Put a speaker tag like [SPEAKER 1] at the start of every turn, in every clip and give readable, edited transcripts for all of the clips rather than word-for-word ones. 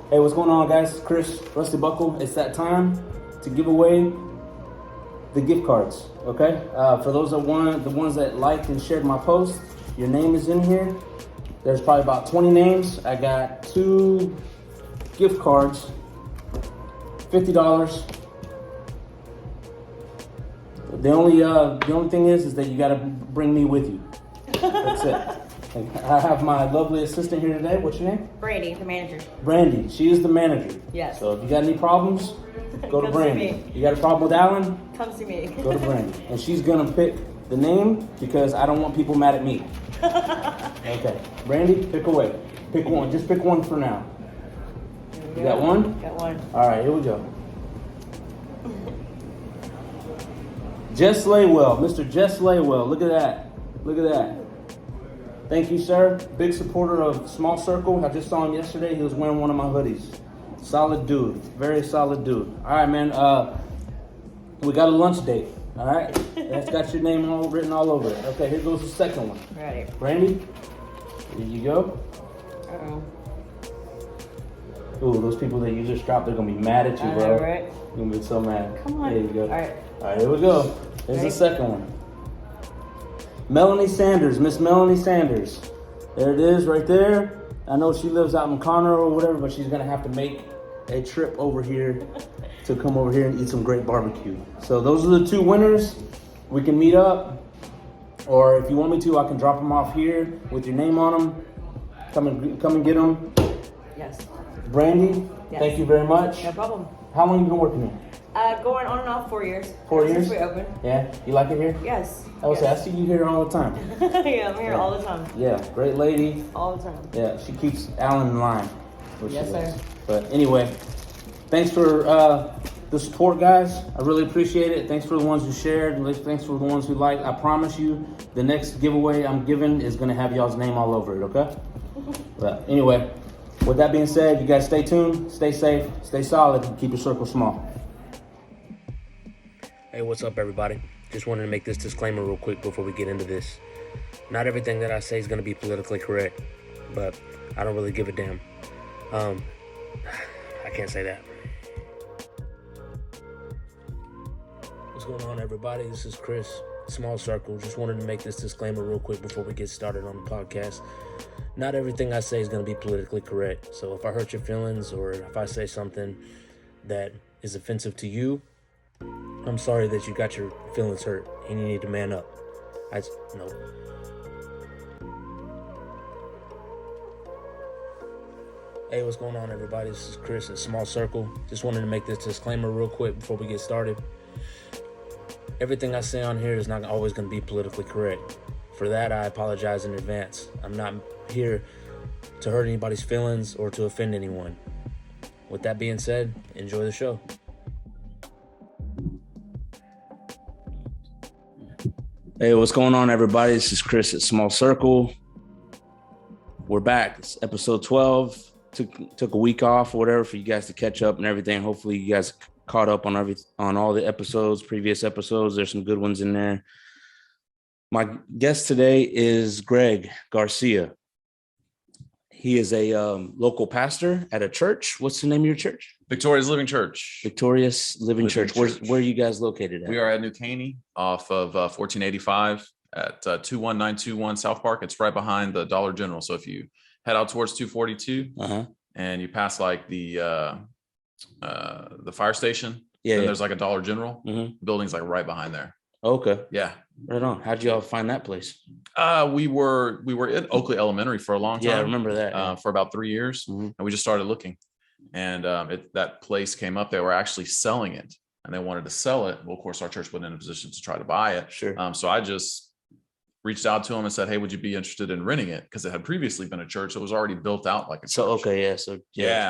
[SPEAKER 1] Hey, what's going on, guys? Chris, Rusty Buckle. It's that time to give away the gift cards. Okay, for those the ones that liked and shared my post, your name is in here. There's probably about 20 names. I got 2 gift cards, $50. The only thing is that you got to bring me with you. That's it. I have my lovely assistant here today. What's your name?
[SPEAKER 2] Brandy, the manager.
[SPEAKER 1] Brandy. She is the manager.
[SPEAKER 2] Yes.
[SPEAKER 1] So if you got any problems, go to
[SPEAKER 2] Come see
[SPEAKER 1] Brandy.
[SPEAKER 2] me.
[SPEAKER 1] You got a problem with Alan?
[SPEAKER 2] Come see me.
[SPEAKER 1] Go to Brandy. And she's gonna pick the name because I don't want people mad at me. Okay. Brandy, pick away. Pick one. Just pick one for now. You got one?
[SPEAKER 2] Got one.
[SPEAKER 1] All right, here we go. Jess Laywell, Mr. Jess Laywell. Look at that. Look at that. Thank you, sir. Big supporter of Small Circle. I just saw him yesterday. He was wearing one of my hoodies. Solid dude. Very solid dude. All right, man. We got a lunch date. All right. That's got your name all written all over it. Okay, here goes the second one.
[SPEAKER 2] Ready.
[SPEAKER 1] Brandy, here you go.
[SPEAKER 2] Uh-oh.
[SPEAKER 1] Ooh, those people that you just dropped, they're gonna be mad at you,
[SPEAKER 2] I
[SPEAKER 1] bro.
[SPEAKER 2] know, right?
[SPEAKER 1] You're gonna be so mad.
[SPEAKER 2] Come on.
[SPEAKER 1] There you go.
[SPEAKER 2] All right.
[SPEAKER 1] All right, here we go. Here's
[SPEAKER 2] Ready?
[SPEAKER 1] the second one. Melanie Sanders, Miss Melanie Sanders. There it is, right there. I know she lives out in Conroe or whatever, but she's gonna have to make a trip over here to come over here and eat some great barbecue. So those are the 2 winners. We can meet up, or if you want me to, I can drop them off here with your name on them. Come and get them.
[SPEAKER 2] Yes.
[SPEAKER 1] Brandy,
[SPEAKER 2] Yes.
[SPEAKER 1] thank you very much.
[SPEAKER 2] No problem.
[SPEAKER 1] How long have you been working here?
[SPEAKER 2] Going on and off 4 years.
[SPEAKER 1] 4
[SPEAKER 2] Ever
[SPEAKER 1] years?
[SPEAKER 2] Since we opened.
[SPEAKER 1] Yeah, you like it here?
[SPEAKER 2] Yes.
[SPEAKER 1] I would say I see you here all the time.
[SPEAKER 2] Yeah, I'm here all the time.
[SPEAKER 1] Yeah, great lady.
[SPEAKER 2] All the time.
[SPEAKER 1] Yeah, she keeps Alan in line. Which
[SPEAKER 2] Yes,
[SPEAKER 1] she
[SPEAKER 2] sir.
[SPEAKER 1] does. But anyway, thanks for the support, guys. I really appreciate it. Thanks for the ones who shared. Thanks for the ones who liked. I promise you, the next giveaway I'm giving is going to have y'all's name all over it, okay? But anyway, with that being said, you guys stay tuned, stay safe, stay solid, and keep your circle small. Hey, what's up, everybody? Just wanted to make this disclaimer real quick before we get into this. Not everything that I say is going to be politically correct, but I don't really give a damn. I can't say that. What's going on, everybody? This is Chris, Small Circle. Just wanted to make this disclaimer real quick before we get started on the podcast. Not everything I say is going to be politically correct. So if I hurt your feelings or if I say something that is offensive to you, I'm sorry that you got your feelings hurt and you need to man up. No. Hey, what's going on, everybody? This is Chris at Small Circle. Just wanted to make this disclaimer real quick before we get started. Everything I say on here is not always going to be politically correct. For that, I apologize in advance. I'm not here to hurt anybody's feelings or to offend anyone. With that being said, enjoy the show. Hey, what's going on, everybody? This is Chris at Small Circle. We're back. It's episode 12. Took a week off or whatever for you guys to catch up and everything. Hopefully you guys caught up on all the episodes, previous episodes. There's some good ones in there. My guest today is Greg Garcia. He is a local pastor at a church. What's the name of your church?
[SPEAKER 3] Victorious Living Church.
[SPEAKER 1] Victorious Living Church. Where are you guys located at?
[SPEAKER 3] We are at New Caney off of 1485 at 21921 South Park. It's right behind the Dollar General. So if you head out towards 242 and you pass like the fire station, then there's like a Dollar General. The building's like right behind there.
[SPEAKER 1] Okay.
[SPEAKER 3] Yeah.
[SPEAKER 1] Right on. How'd y'all find that place?
[SPEAKER 3] We were at Oakley Elementary for a long time.
[SPEAKER 1] Yeah, I remember that.
[SPEAKER 3] For about 3 years. And we just started looking. And that place came up. They were actually selling it and they wanted to sell it. Well, of course, our church wasn't in a position to try to buy it.
[SPEAKER 1] Sure.
[SPEAKER 3] So I just reached out to them and said, hey, would you be interested in renting it? Because it had previously been a church. So it was already built out like a church.
[SPEAKER 1] So, okay, yeah. So,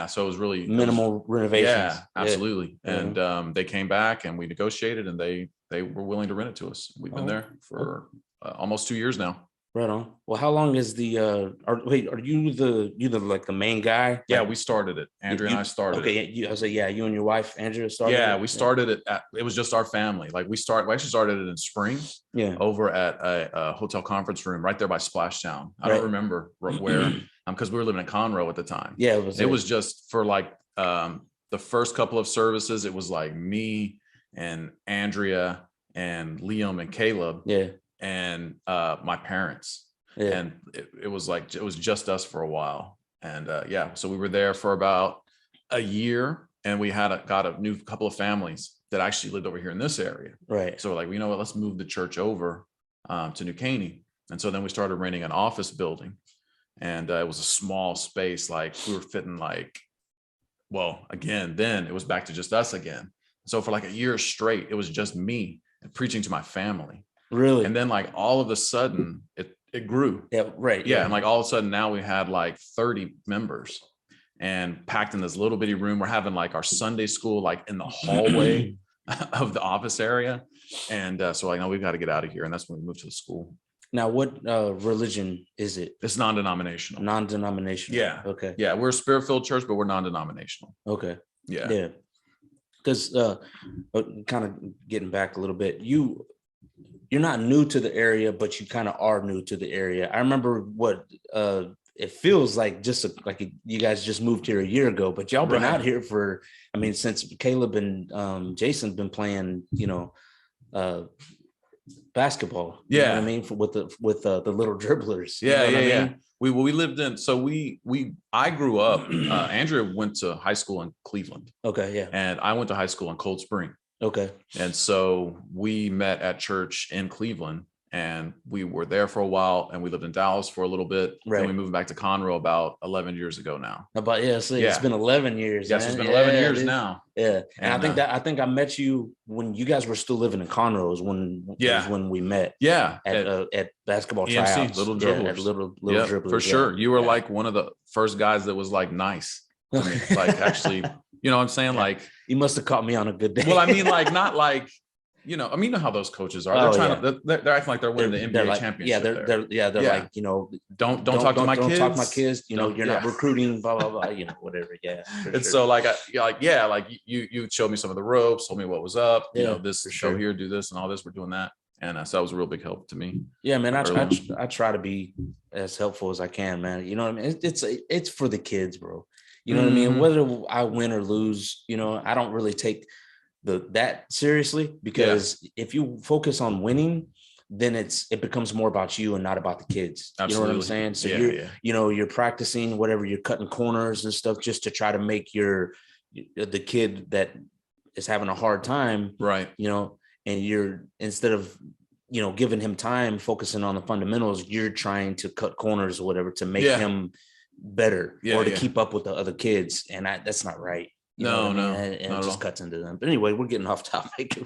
[SPEAKER 3] So it was really
[SPEAKER 1] minimal renovations.
[SPEAKER 3] Yeah, absolutely. Yeah. And they came back and we negotiated and they were willing to rent it to us. We've been there for almost 2 years now.
[SPEAKER 1] Right on. Well, how long is the are you the like the main guy?
[SPEAKER 3] Yeah,
[SPEAKER 1] Like,
[SPEAKER 3] we started it. Andrea and I started it.
[SPEAKER 1] Okay, I was like, yeah, you and your wife, Andrea, started
[SPEAKER 3] Yeah,
[SPEAKER 1] it?
[SPEAKER 3] we started it it was just our family. Like we actually started it in spring
[SPEAKER 1] Yeah.
[SPEAKER 3] over at a hotel conference room right there by Splashtown. I
[SPEAKER 1] Right.
[SPEAKER 3] don't remember where, because we were living in Conroe at the time.
[SPEAKER 1] Yeah,
[SPEAKER 3] it was just for like the first couple of services. It was like me and Andrea and Liam and Caleb.
[SPEAKER 1] Yeah.
[SPEAKER 3] And my parents. Yeah. And it was like, it was just us for a while. And yeah, so we were there for about a year, and we had got a new couple of families that actually lived over here in this area.
[SPEAKER 1] Right.
[SPEAKER 3] So we're like, you know what, let's move the church over to New Caney. And so then we started renting an office building, and it was a small space. Like we were fitting like, well, again, then it was back to just us again. So for like a year straight, it was just me and preaching to my family.
[SPEAKER 1] Really?
[SPEAKER 3] And then like all of a sudden it grew.
[SPEAKER 1] Yeah, right.
[SPEAKER 3] Yeah. And like all of a sudden now we had like 30 members and packed in this little bitty room. We're having like our Sunday school like in the hallway of the office area. And so like, no, we've got to get out of here. And that's when we moved to the school.
[SPEAKER 1] Now, what religion is it?
[SPEAKER 3] It's non-denominational.
[SPEAKER 1] Non-denominational.
[SPEAKER 3] Yeah.
[SPEAKER 1] Okay.
[SPEAKER 3] Yeah, we're a spirit-filled church, but we're non-denominational.
[SPEAKER 1] Okay.
[SPEAKER 3] Yeah.
[SPEAKER 1] Yeah. Because kind of getting back a little bit, you're not new to the area, but you kind of are new to the area. I remember what it feels like, like you guys just moved here a year ago, but y'all been out here for, I mean, since Caleb and Jason's been playing, basketball. You know what I mean, with the little dribblers.
[SPEAKER 3] Yeah. We lived in, so I grew up, Andrea went to high school in Cleveland.
[SPEAKER 1] Okay. Yeah.
[SPEAKER 3] And I went to high school in Cold Spring.
[SPEAKER 1] Okay.
[SPEAKER 3] And so we met at church in Cleveland, and we were there for a while, and we lived in Dallas for a little bit. Right. And we moved back to Conroe about 11 years ago now.
[SPEAKER 1] It's been 11 years.
[SPEAKER 3] Yes, man. It's been 11 years now.
[SPEAKER 1] Yeah. And I think I met you when you guys were still living in Conroe is when we met.
[SPEAKER 3] Yeah.
[SPEAKER 1] At basketball tryouts.
[SPEAKER 3] Little dribblers.
[SPEAKER 1] At little dribblers.
[SPEAKER 3] For sure. You were like one of the first guys that was like nice. I mean, like actually, you know what I'm saying? Like
[SPEAKER 1] you must have caught me on a good day.
[SPEAKER 3] Well, I mean, like not like, you know how those coaches are. They're acting like they're winning the NBA championship.
[SPEAKER 1] They're like, don't talk to my kids. Don't talk to my kids. You're not recruiting, blah, blah, blah, whatever. Yeah.
[SPEAKER 3] And so like, you showed me some of the ropes, told me what was up, this show here, do this and all this, we're doing that. And so that was a real big help to me.
[SPEAKER 1] Yeah, man. I try to be as helpful as I can, man. You know what I mean? It's for the kids, bro. You know what I mean? Whether I win or lose, I don't really take that seriously, because if you focus on winning, then it becomes more about you and not about the kids. Absolutely. You know what I'm saying? So you're practicing whatever, you're cutting corners and stuff just to try to make the kid that is having a hard time, right? And you're, instead of giving him time, focusing on the fundamentals, you're trying to cut corners or whatever to make him better or to keep up with the other kids, and that's not right. And it just cuts into them. But anyway, we're getting off topic.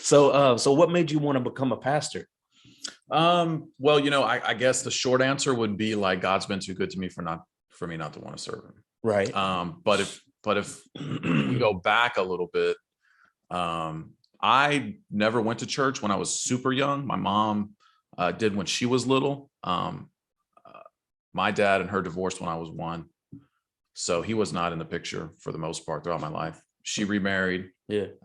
[SPEAKER 1] So what made you want to become a pastor?
[SPEAKER 3] Well, I guess the short answer would be like, God's been too good to me for me not to want to serve him.
[SPEAKER 1] Right.
[SPEAKER 3] But if we go back a little bit, I never went to church when I was super young. My mom did when she was little. My dad and her divorced when I was 1. So he was not in the picture for the most part throughout my life. She remarried,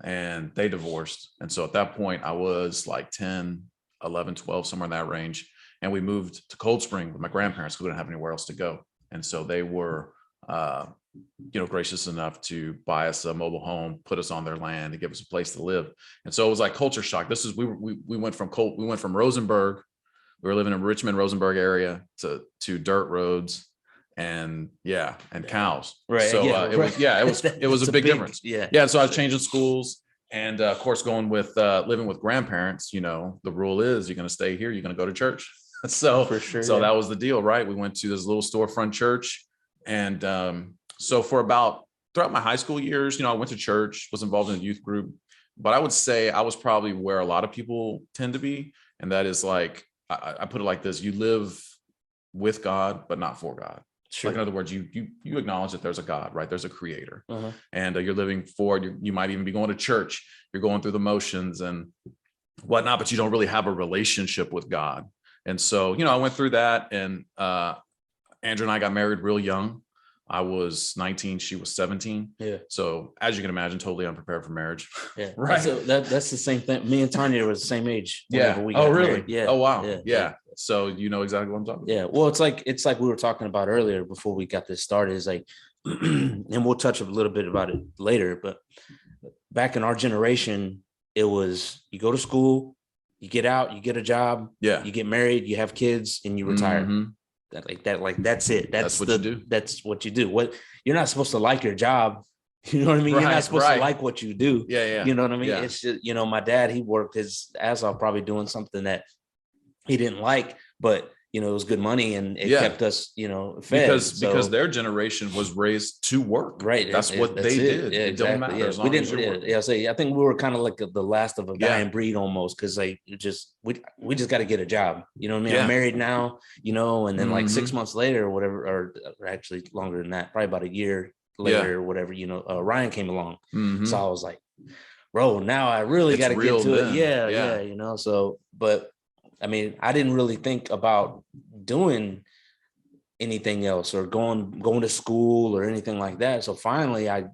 [SPEAKER 3] and they divorced. And so at that point I was like 10, 11, 12, somewhere in that range. And we moved to Cold Spring with my grandparents because we didn't have anywhere else to go. And so they were, gracious enough to buy us a mobile home, put us on their land, and give us a place to live. And so it was like culture shock. We went from Rosenberg. We were living in Richmond, Rosenberg area to dirt roads and cows. Right. So it was a big difference. Yeah. So I was changing schools, and of course, going with living with grandparents, the rule is you're going to stay here. You're going to go to church. So for sure. So that was the deal, right? We went to this little storefront church. And so throughout my high school years, I went to church, was involved in a youth group, but I would say I was probably where a lot of people tend to be. And that is like, I put it like this: you live with God, but not for God. Sure. Like in other words, you acknowledge that there's a God, right? There's a creator, and you're living for. You might even be going to church. You're going through the motions and whatnot, but you don't really have a relationship with God. And so, I went through that, and Andrew and I got married real young. I was 19, she was 17.
[SPEAKER 1] Yeah.
[SPEAKER 3] So as you can imagine, totally unprepared for marriage.
[SPEAKER 1] Yeah.
[SPEAKER 3] Right.
[SPEAKER 1] So that's the same thing. Me and Tanya were the same age.
[SPEAKER 3] Yeah.
[SPEAKER 1] We
[SPEAKER 3] Oh,
[SPEAKER 1] got
[SPEAKER 3] really?
[SPEAKER 1] married. Yeah.
[SPEAKER 3] Oh, wow.
[SPEAKER 1] Yeah.
[SPEAKER 3] Yeah. So you know exactly what I'm talking about.
[SPEAKER 1] Yeah. Well, it's like we were talking about earlier before we got this started. Is like, and we'll touch a little bit about it later. But back in our generation, it was you go to school, you get out, you get a job,
[SPEAKER 3] Yeah.
[SPEAKER 1] you get married, you have kids, and you retire.
[SPEAKER 3] Mhm.
[SPEAKER 1] That's it. That's
[SPEAKER 3] what you do.
[SPEAKER 1] That's what you do. What you're not supposed to like your job. You know what I mean? You're not supposed to like what you do.
[SPEAKER 3] Yeah, yeah.
[SPEAKER 1] You know what I mean?
[SPEAKER 3] Yeah.
[SPEAKER 1] It's just, my dad, he worked his ass off probably doing something that he didn't like, but it was good money and it kept us, fed.
[SPEAKER 3] Because their generation was raised to work.
[SPEAKER 1] Right.
[SPEAKER 3] That's what they did.
[SPEAKER 1] Yeah,
[SPEAKER 3] it
[SPEAKER 1] exactly.
[SPEAKER 3] don't matter. As
[SPEAKER 1] We
[SPEAKER 3] long as
[SPEAKER 1] didn't.
[SPEAKER 3] you're working.
[SPEAKER 1] I think we were kind of like the last of a dying breed almost, because we just got to get a job. You know what I mean?
[SPEAKER 3] Yeah.
[SPEAKER 1] I'm married now. And then like 6
[SPEAKER 3] Mhm.
[SPEAKER 1] months later or whatever, or actually longer than that, probably about a year later or whatever. Ryan came along,
[SPEAKER 3] Mhm.
[SPEAKER 1] so I was like, bro, now I really got to get
[SPEAKER 3] real
[SPEAKER 1] to
[SPEAKER 3] then.
[SPEAKER 1] it. Yeah. So, but I mean, I didn't really think about doing anything else or going to school or anything like that. So finally I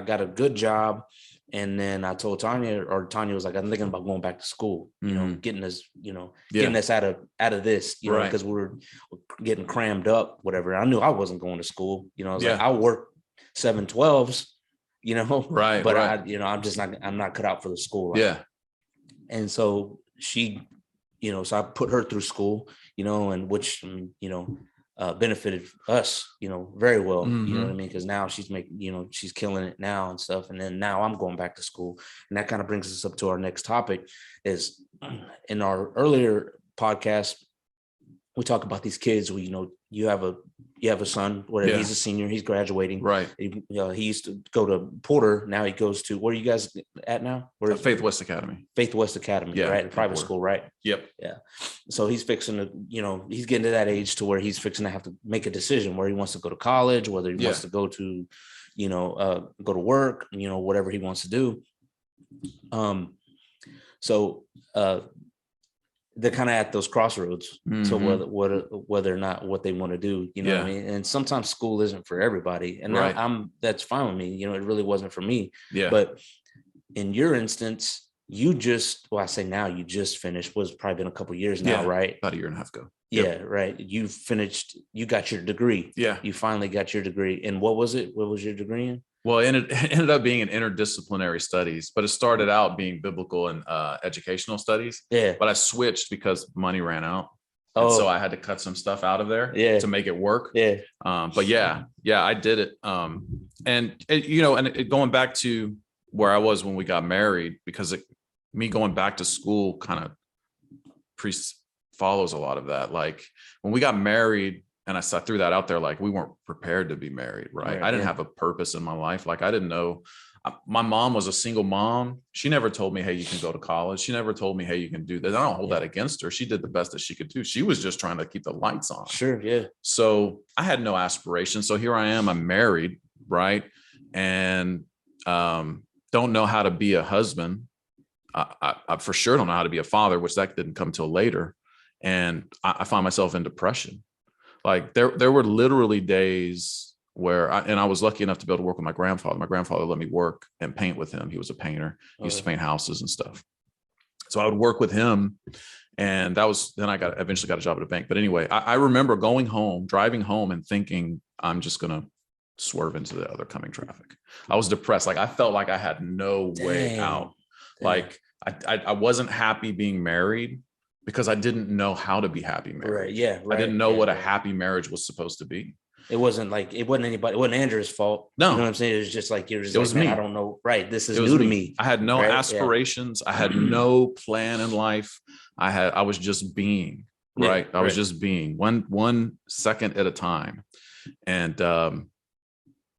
[SPEAKER 1] got a good job, and then I told Tanya was like, I'm thinking about going back to school, getting us, getting us out of this, because we were getting crammed up, whatever. I knew I wasn't going to school, I was like, I'll work 7/12s,
[SPEAKER 3] Right.
[SPEAKER 1] but
[SPEAKER 3] right.
[SPEAKER 1] I'm not cut out for the school.
[SPEAKER 3] Yeah.
[SPEAKER 1] And so she, so I put her through school, and which, benefited us, very well, you know what I mean? Because now she's making, she's killing it now and stuff. And then now I'm going back to school. And that kind of brings us up to our next topic. Is in our earlier podcast, we talk about these kids who, you have a son, whatever, he's a senior, he's graduating.
[SPEAKER 3] Right.
[SPEAKER 1] He used to go to Porter. Now he goes to, where are you guys at now? Where
[SPEAKER 3] Faith West Academy.
[SPEAKER 1] Faith West Academy, right? Private school, right?
[SPEAKER 3] Yep.
[SPEAKER 1] Yeah. So he's fixing to, he's getting to that age to where he's fixing to have to make a decision where he wants to go to college, whether he wants to go to, go to work, whatever he wants to do. So they're kind of at those crossroads. So whether or not what they want to do, what I mean? And sometimes school isn't for everybody. And that's fine with me. It really wasn't for me.
[SPEAKER 3] Yeah.
[SPEAKER 1] But in your instance, you just finished, was probably been a couple of years now, right?
[SPEAKER 3] About a year and a half ago.
[SPEAKER 1] Yeah, right. You finished, you got your degree.
[SPEAKER 3] Yeah.
[SPEAKER 1] You finally got your degree. And what was it? What was your degree in?
[SPEAKER 3] Well, it ended up being in interdisciplinary studies, but it started out being biblical and educational studies.
[SPEAKER 1] Yeah.
[SPEAKER 3] But I switched because money ran out.
[SPEAKER 1] Oh.
[SPEAKER 3] And so I had to cut some stuff out of there to make it work.
[SPEAKER 1] Yeah.
[SPEAKER 3] But yeah, I did it. Going back to where I was when we got married, because me going back to school kind of follows a lot of that. Like when we got married, and I threw that out there, like we weren't prepared to be married, right? I didn't have a purpose in my life. Like I didn't know. My mom was a single mom. She never told me, hey, you can go to college. She never told me, hey, you can do this. I don't hold that against her. She did the best that she could do. She was just trying to keep the lights on.
[SPEAKER 1] Sure, yeah.
[SPEAKER 3] So I had no aspirations. So here I am, I'm married, right? And don't know how to be a husband. I for sure don't know how to be a father, which that didn't come till later. And I find myself in depression. Like there were literally days where I was lucky enough to be able to work with my grandfather. My grandfather let me work and paint with him. He was a painter. He used to paint houses and stuff. So I would work with him. And then I eventually got a job at a bank. But anyway, I remember driving home and thinking, I'm just going to swerve into the other coming traffic. I was depressed. Like I felt like I had no way out. Like I wasn't happy being married, because I didn't know how to be happy married.
[SPEAKER 1] Right. Yeah. Right.
[SPEAKER 3] I didn't know what a happy marriage was supposed to be.
[SPEAKER 1] It wasn't anybody. It wasn't Andrew's fault.
[SPEAKER 3] No.
[SPEAKER 1] You know what I'm saying? It was just like, it
[SPEAKER 3] was me.
[SPEAKER 1] I don't know. Right. This is new to me.
[SPEAKER 3] I had no aspirations. I had no plan in life. I was just being, right? I was just being one second at a time. And,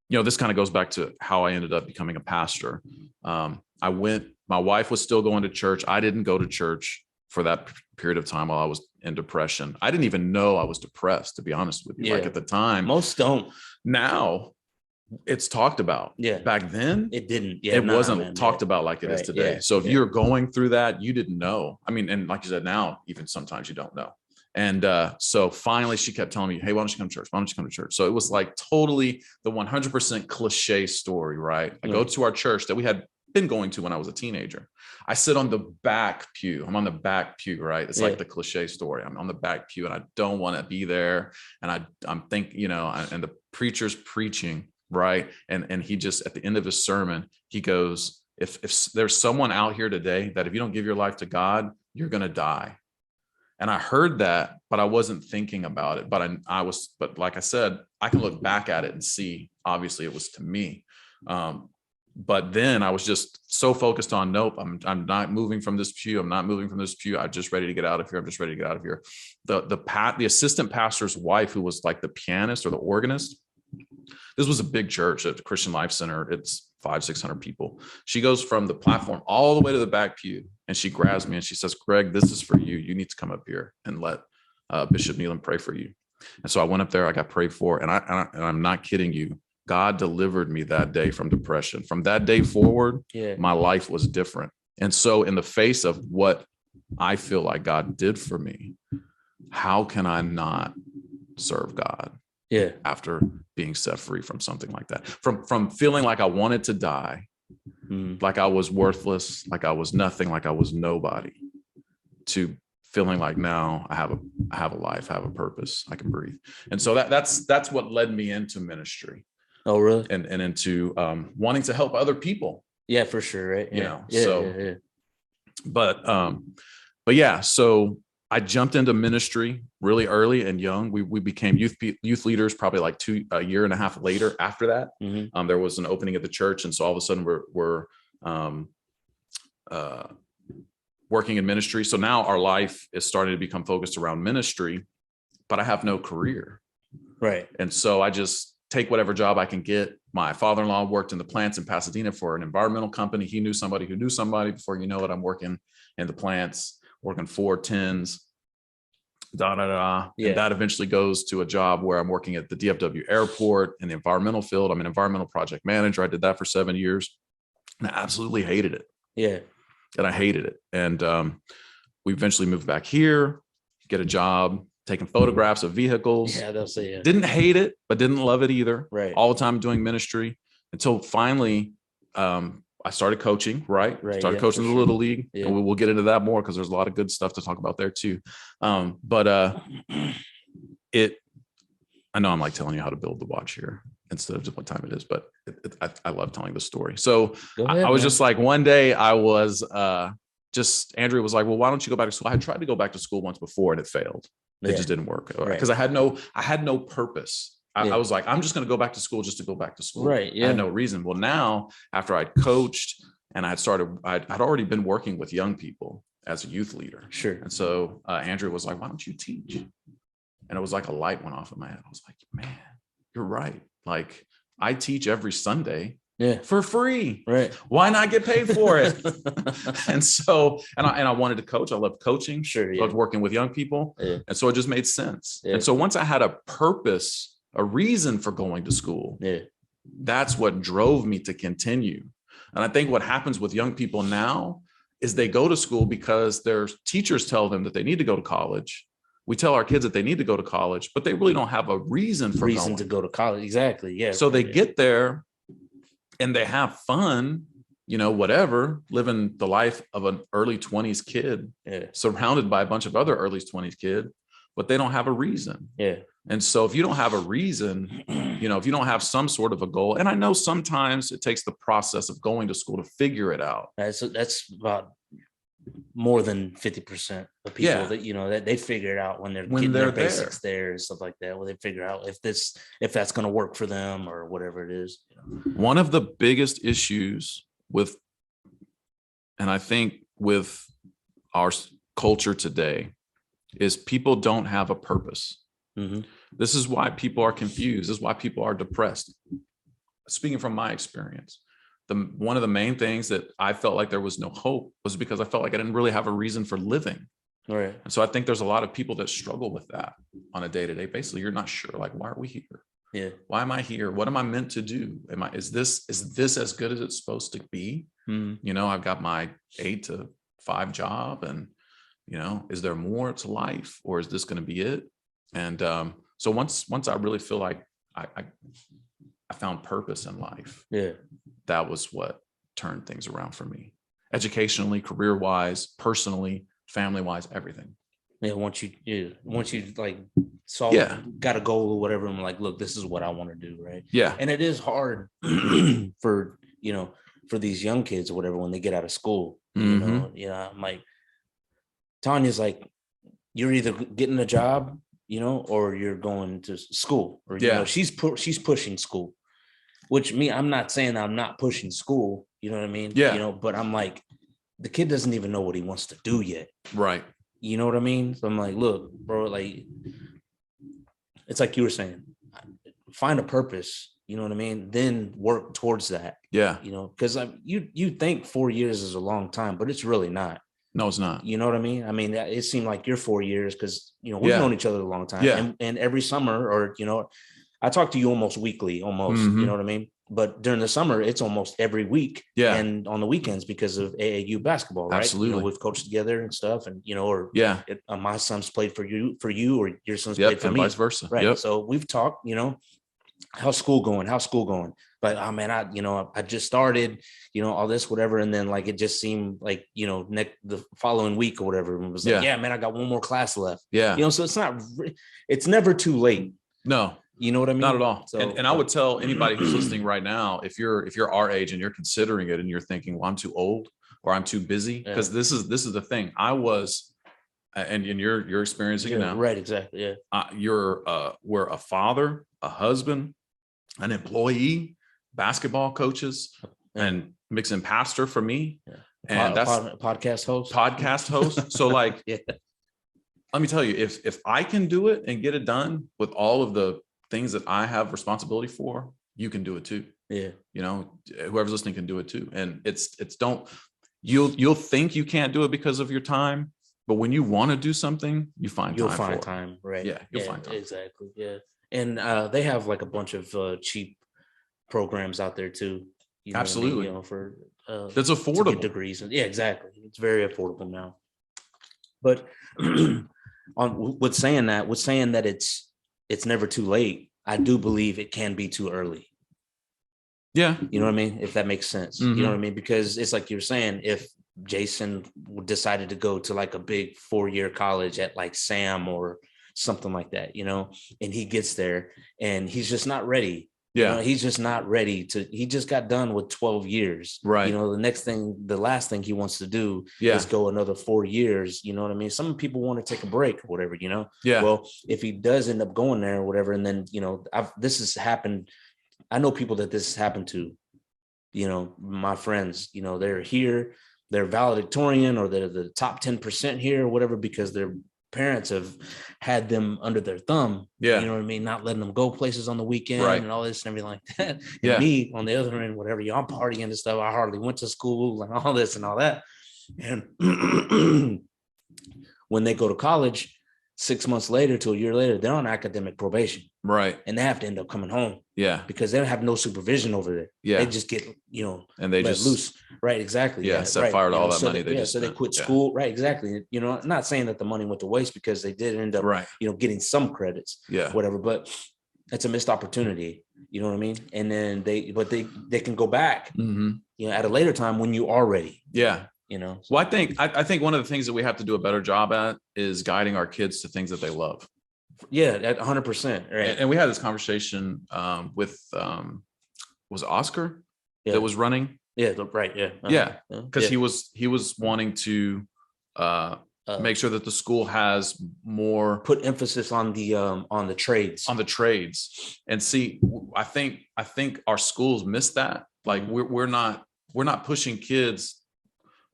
[SPEAKER 3] this kind of goes back to how I ended up becoming a pastor. My wife was still going to church. I didn't go to church for that period of time while I was in depression. I didn't even know I was depressed, to be honest with you.
[SPEAKER 1] Yeah.
[SPEAKER 3] Like at the time,
[SPEAKER 1] most don't.
[SPEAKER 3] Now it's talked about.
[SPEAKER 1] Yeah.
[SPEAKER 3] Back then
[SPEAKER 1] it didn't.
[SPEAKER 3] Yeah, it wasn't talked about like it is today. So if you're going through that, you didn't know. I mean, and like you said, now even sometimes you don't know. And so finally she kept telling me, hey, why don't you come to church? Why don't you come to church? So it was like totally the 100% cliche story, right? I go to our church that we had been going to when I was a teenager. I sit on the back pew. I'm on the back pew, right? It's like the cliche story. I'm on the back pew and I don't want to be there. And I'm thinking, and the preacher's preaching, right? And he just, at the end of his sermon, he goes, if there's someone out here today that if you don't give your life to God, you're going to die. And I heard that, but I wasn't thinking about it. But but like I said, I can look back at it and see, obviously it was to me. But then I was just so focused on, nope, I'm not moving from this pew. I'm not moving from this pew. I'm just ready to get out of here. I'm just ready to get out of here. The assistant pastor's wife, who was like the pianist or the organist, this was a big church at the Christian Life Center. It's 500-600 people. She goes from the platform all the way to the back pew, and she grabs me and she says, Greg, this is for you. You need to come up here and let Bishop Nealon pray for you. And so I went up there, I got prayed for, and I'm not kidding you. God delivered me that day from depression. From that day forward, my life was different. And so in the face of what I feel like God did for me, how can I not serve God? After being set free from something like that, from feeling like I wanted to die, like I was worthless, like I was nothing, like I was nobody, to feeling like now I have a life, I have a purpose, I can breathe. And so that's what led me into ministry.
[SPEAKER 1] Oh, really?
[SPEAKER 3] And into wanting to help other people.
[SPEAKER 1] Yeah, for sure. Right.
[SPEAKER 3] But yeah, so I jumped into ministry really early and young. We became youth leaders probably like a year and a half later after that. There was an opening at the church. And so all of a sudden we're working in ministry. So now our life is starting to become focused around ministry, but I have no career.
[SPEAKER 1] Right.
[SPEAKER 3] And so I just take whatever job I can get. My father-in-law worked in the plants in Pasadena for an environmental company. He knew somebody who knew somebody. Before you know it, I'm working in the plants, working 410s, And that eventually goes to a job where I'm working at the DFW airport in the environmental field. I'm an environmental project manager. I did that for 7 years and I absolutely hated it.
[SPEAKER 1] Yeah.
[SPEAKER 3] And I hated it. And we eventually moved back here, get a job, taking photographs of vehicles.
[SPEAKER 1] Yeah, they'll say yeah.
[SPEAKER 3] Didn't hate it, but didn't love it either.
[SPEAKER 1] Right.
[SPEAKER 3] All the time doing ministry until finally I started coaching, right? Started coaching the Little League. Yeah. And we'll get into that more because there's a lot of good stuff to talk about there too. I know I'm like telling you how to build the watch here instead of just what time it is, but I love telling the story. So ahead, I was just like, one day I was Andrea was like, well, why don't you go back to school? I had tried to go back to school once before and it failed. It just didn't work because I had no purpose. I was like, I'm just going to go back to school just to go back to school.
[SPEAKER 1] Right. Yeah.
[SPEAKER 3] I had no reason. Well, now after I'd coached and I'd already been working with young people as a youth leader.
[SPEAKER 1] Sure.
[SPEAKER 3] And so Andrea was like, why don't you teach? And it was like a light went off in my head. I was like, man, you're right. Like I teach every Sunday for free.
[SPEAKER 1] Right.
[SPEAKER 3] Why not get paid for it? And so, and I wanted to coach. I loved coaching.
[SPEAKER 1] Sure.
[SPEAKER 3] I loved working with young people.
[SPEAKER 1] Yeah.
[SPEAKER 3] And so it just made sense.
[SPEAKER 1] Yeah.
[SPEAKER 3] And so once I had a purpose, a reason for going to school, that's what drove me to continue. And I think what happens with young people now is they go to school because their teachers tell them that they need to go to college. We tell our kids that they need to go to college, but they really don't have a reason
[SPEAKER 1] to go to college. Exactly. Yeah.
[SPEAKER 3] So they get there and they have fun, whatever, living the life of an early 20s kid, surrounded by a bunch of other early 20s kids, but they don't have a reason.
[SPEAKER 1] Yeah.
[SPEAKER 3] And so if you don't have a reason, if you don't have some sort of a goal, and I know sometimes it takes the process of going to school to figure it out.
[SPEAKER 1] That's about more than 50% of people that they figure it out when they're getting their basics there and stuff like that. Well, they figure out if that's going to work for them or whatever it is.
[SPEAKER 3] One of the biggest issues and I think with our culture today is people don't have a purpose. Mm-hmm. This is why people are confused. This is why people are depressed. Speaking from my experience, one of the main things that I felt like there was no hope was because I felt like I didn't really have a reason for living.
[SPEAKER 1] Right. And
[SPEAKER 3] so I think there's a lot of people that struggle with that on a day-to-day basis. You're not sure, like, why are we here?
[SPEAKER 1] Yeah.
[SPEAKER 3] Why am I here? What am I meant to do? Is this as good as it's supposed to be? Mm-hmm. I've got my 8 to 5 job and is there more to life, or is this going to be it? And so once I really feel like I found purpose in life, that was what turned things around for me, educationally, career wise, personally, family wise, everything.
[SPEAKER 1] Yeah, once you like got a goal or whatever, I'm like, look, this is what I want to do, right?
[SPEAKER 3] Yeah.
[SPEAKER 1] And it is hard for for these young kids or whatever when they get out of school. I'm like, Tanya's like, you're either getting a job, or you're going to school, or she's pushing school, which I'm not saying I'm not pushing school, you know what I mean?
[SPEAKER 3] Yeah.
[SPEAKER 1] But I'm like, the kid doesn't even know what he wants to do yet.
[SPEAKER 3] Right.
[SPEAKER 1] You know what I mean? So I'm like, look, bro, like, it's like you were saying, find a purpose, you know what I mean? Then work towards that.
[SPEAKER 3] Yeah.
[SPEAKER 1] Because you think 4 years is a long time, but it's really not.
[SPEAKER 3] No, it's not.
[SPEAKER 1] You know what I mean? I mean, it seemed like your 4 years because, we've known each other a long time.
[SPEAKER 3] Yeah.
[SPEAKER 1] And every summer or, I talk to you almost weekly, almost, you know what I mean? But during the summer, it's almost every week.
[SPEAKER 3] Yeah.
[SPEAKER 1] And on the weekends because of AAU basketball, right?
[SPEAKER 3] Absolutely.
[SPEAKER 1] We've coached together and stuff. And, my son's played for you or your son's played for
[SPEAKER 3] and
[SPEAKER 1] me.
[SPEAKER 3] Vice versa.
[SPEAKER 1] Right.
[SPEAKER 3] Yep.
[SPEAKER 1] So we've talked, how's school going? But, oh man, I just started, all this, whatever. And then like, it just seemed like, the following week or whatever, it was like, yeah, man, I got one more class left.
[SPEAKER 3] Yeah.
[SPEAKER 1] So it's never too late.
[SPEAKER 3] No.
[SPEAKER 1] You know what I mean?
[SPEAKER 3] Not at all.
[SPEAKER 1] So,
[SPEAKER 3] and I would tell anybody who's listening right now, if you're our age and you're considering it and you're thinking, well, I'm too old or I'm too busy, because this is the thing. I was, and you're experiencing it now.
[SPEAKER 1] Right. Exactly. Yeah.
[SPEAKER 3] We're a father, a husband, an employee, basketball coaches, and mixing pastor for me.
[SPEAKER 1] Yeah.
[SPEAKER 3] And that's
[SPEAKER 1] podcast
[SPEAKER 3] host. So like, let me tell you, if I can do it and get it done with all of the things that I have responsibility for, you can do it too.
[SPEAKER 1] Yeah.
[SPEAKER 3] Whoever's listening can do it too. And you'll think you can't do it because of your time, but when you want to do something, you'll find time,
[SPEAKER 1] right?
[SPEAKER 3] Yeah. You'll find time.
[SPEAKER 1] Exactly. Yeah. And they have like a bunch of cheap programs out there too.
[SPEAKER 3] Absolutely.
[SPEAKER 1] For
[SPEAKER 3] that's affordable
[SPEAKER 1] degrees. Yeah, exactly. It's very affordable now. But with saying that it's never too late, I do believe it can be too early.
[SPEAKER 3] Yeah.
[SPEAKER 1] You know what I mean? If that makes sense.
[SPEAKER 3] Mm-hmm.
[SPEAKER 1] You know what I mean? Because it's like you're saying, if Jason decided to go to like a big 4-year college at like Sam or something like that, and he gets there and he's just not ready.
[SPEAKER 3] Yeah.
[SPEAKER 1] He's just not ready he just got done with 12 years.
[SPEAKER 3] Right.
[SPEAKER 1] The last thing he wants to do is go another 4 years. You know what I mean? Some people want to take a break or whatever,
[SPEAKER 3] Yeah.
[SPEAKER 1] Well, if he does end up going there or whatever, and then, this has happened. I know people that this has happened to, my friends, they're here, they're valedictorian or they're the top 10% here or whatever, because their parents have had them under their thumb.
[SPEAKER 3] Yeah.
[SPEAKER 1] You know what I mean? Not letting them go places on the weekend and all this and everything like that.
[SPEAKER 3] Yeah.
[SPEAKER 1] And me on the other end, whatever, I'm partying and stuff. I hardly went to school and all this and all that. And when they go to college, 6 months later to a year later, they're on academic probation.
[SPEAKER 3] Right.
[SPEAKER 1] And they have to end up coming home.
[SPEAKER 3] Yeah.
[SPEAKER 1] Because they don't have no supervision over there.
[SPEAKER 3] Yeah.
[SPEAKER 1] They just get,
[SPEAKER 3] and they
[SPEAKER 1] let
[SPEAKER 3] just
[SPEAKER 1] loose. Right. Exactly.
[SPEAKER 3] Yeah. Set fire to all that money.
[SPEAKER 1] So they quit school. Right. Exactly. Not saying that the money went to waste, because they did end up, getting some credits.
[SPEAKER 3] Yeah.
[SPEAKER 1] Whatever. But it's a missed opportunity. You know what I mean? And then they can go back, at a later time when you are ready.
[SPEAKER 3] Yeah.
[SPEAKER 1] Well,
[SPEAKER 3] I think one of the things that we have to do a better job at is guiding our kids to things that they love.
[SPEAKER 1] Yeah, at 100%. Right.
[SPEAKER 3] And we had this conversation with was Oscar that was running.
[SPEAKER 1] Yeah. Right. Yeah.
[SPEAKER 3] Yeah. Because he was wanting to make sure that the school has more,
[SPEAKER 1] put emphasis on the trades.
[SPEAKER 3] And see, I think our schools miss that. Like we're not pushing kids.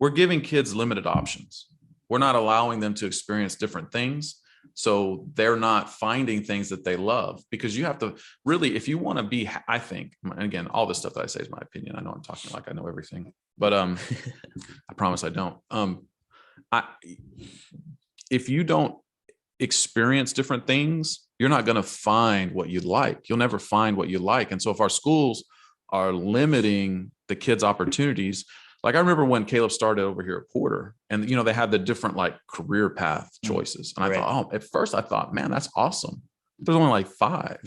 [SPEAKER 3] We're giving kids limited options. We're not allowing them to experience different things. So they're not finding things that they love, because you have to really, if you want to be, I think, and again, all this stuff that I say is my opinion. I know I'm talking like I know everything, but I promise I don't. If you don't experience different things, you're not going to find what you like. You'll never find what you like. And so if our schools are limiting the kids' opportunities, Like I remember when Caleb started over here at Porter, and they had the different like career path choices. And I thought, at first I thought, man, that's awesome. There's only like 5.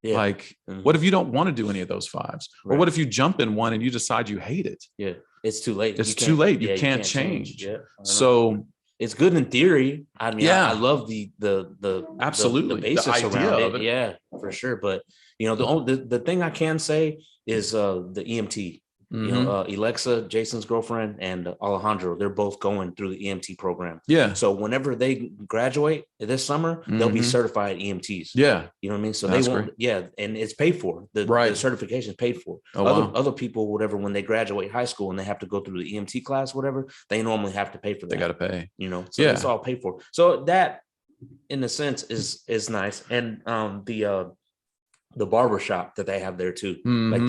[SPEAKER 1] Yeah.
[SPEAKER 3] Like, what if you don't want to do any of those 5s? Or what if you jump in one and you decide you hate it?
[SPEAKER 1] Yeah. It's too late.
[SPEAKER 3] It's too late. You can't change.
[SPEAKER 1] Yeah.
[SPEAKER 3] So
[SPEAKER 1] it's good in theory. I mean, I love the
[SPEAKER 3] absolutely
[SPEAKER 1] the basis
[SPEAKER 3] the idea
[SPEAKER 1] around
[SPEAKER 3] of
[SPEAKER 1] it.
[SPEAKER 3] it.
[SPEAKER 1] Yeah, for sure. But the thing I can say is the EMT. Alexa, Jason's girlfriend, and Alejandro, they're both going through the EMT program.
[SPEAKER 3] Yeah.
[SPEAKER 1] So whenever they graduate this summer, they'll be certified EMTs.
[SPEAKER 3] Yeah.
[SPEAKER 1] You know what I mean? So
[SPEAKER 3] That's
[SPEAKER 1] they won't.
[SPEAKER 3] great.
[SPEAKER 1] Yeah, and it's paid for. The certification is paid for. Other people, whatever, when they graduate high school and they have to go through the EMT class, whatever, they normally have to pay for that.
[SPEAKER 3] They got to pay.
[SPEAKER 1] So it's all paid for. So that, in a sense, is nice. And the barber shop that they have there too. Like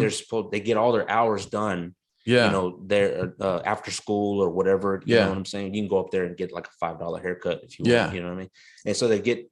[SPEAKER 1] they get all their hours done. Yeah. Their after school or whatever. You know what I'm saying? You can go up there and get like a $5 haircut if you want. You know what I mean? And so they get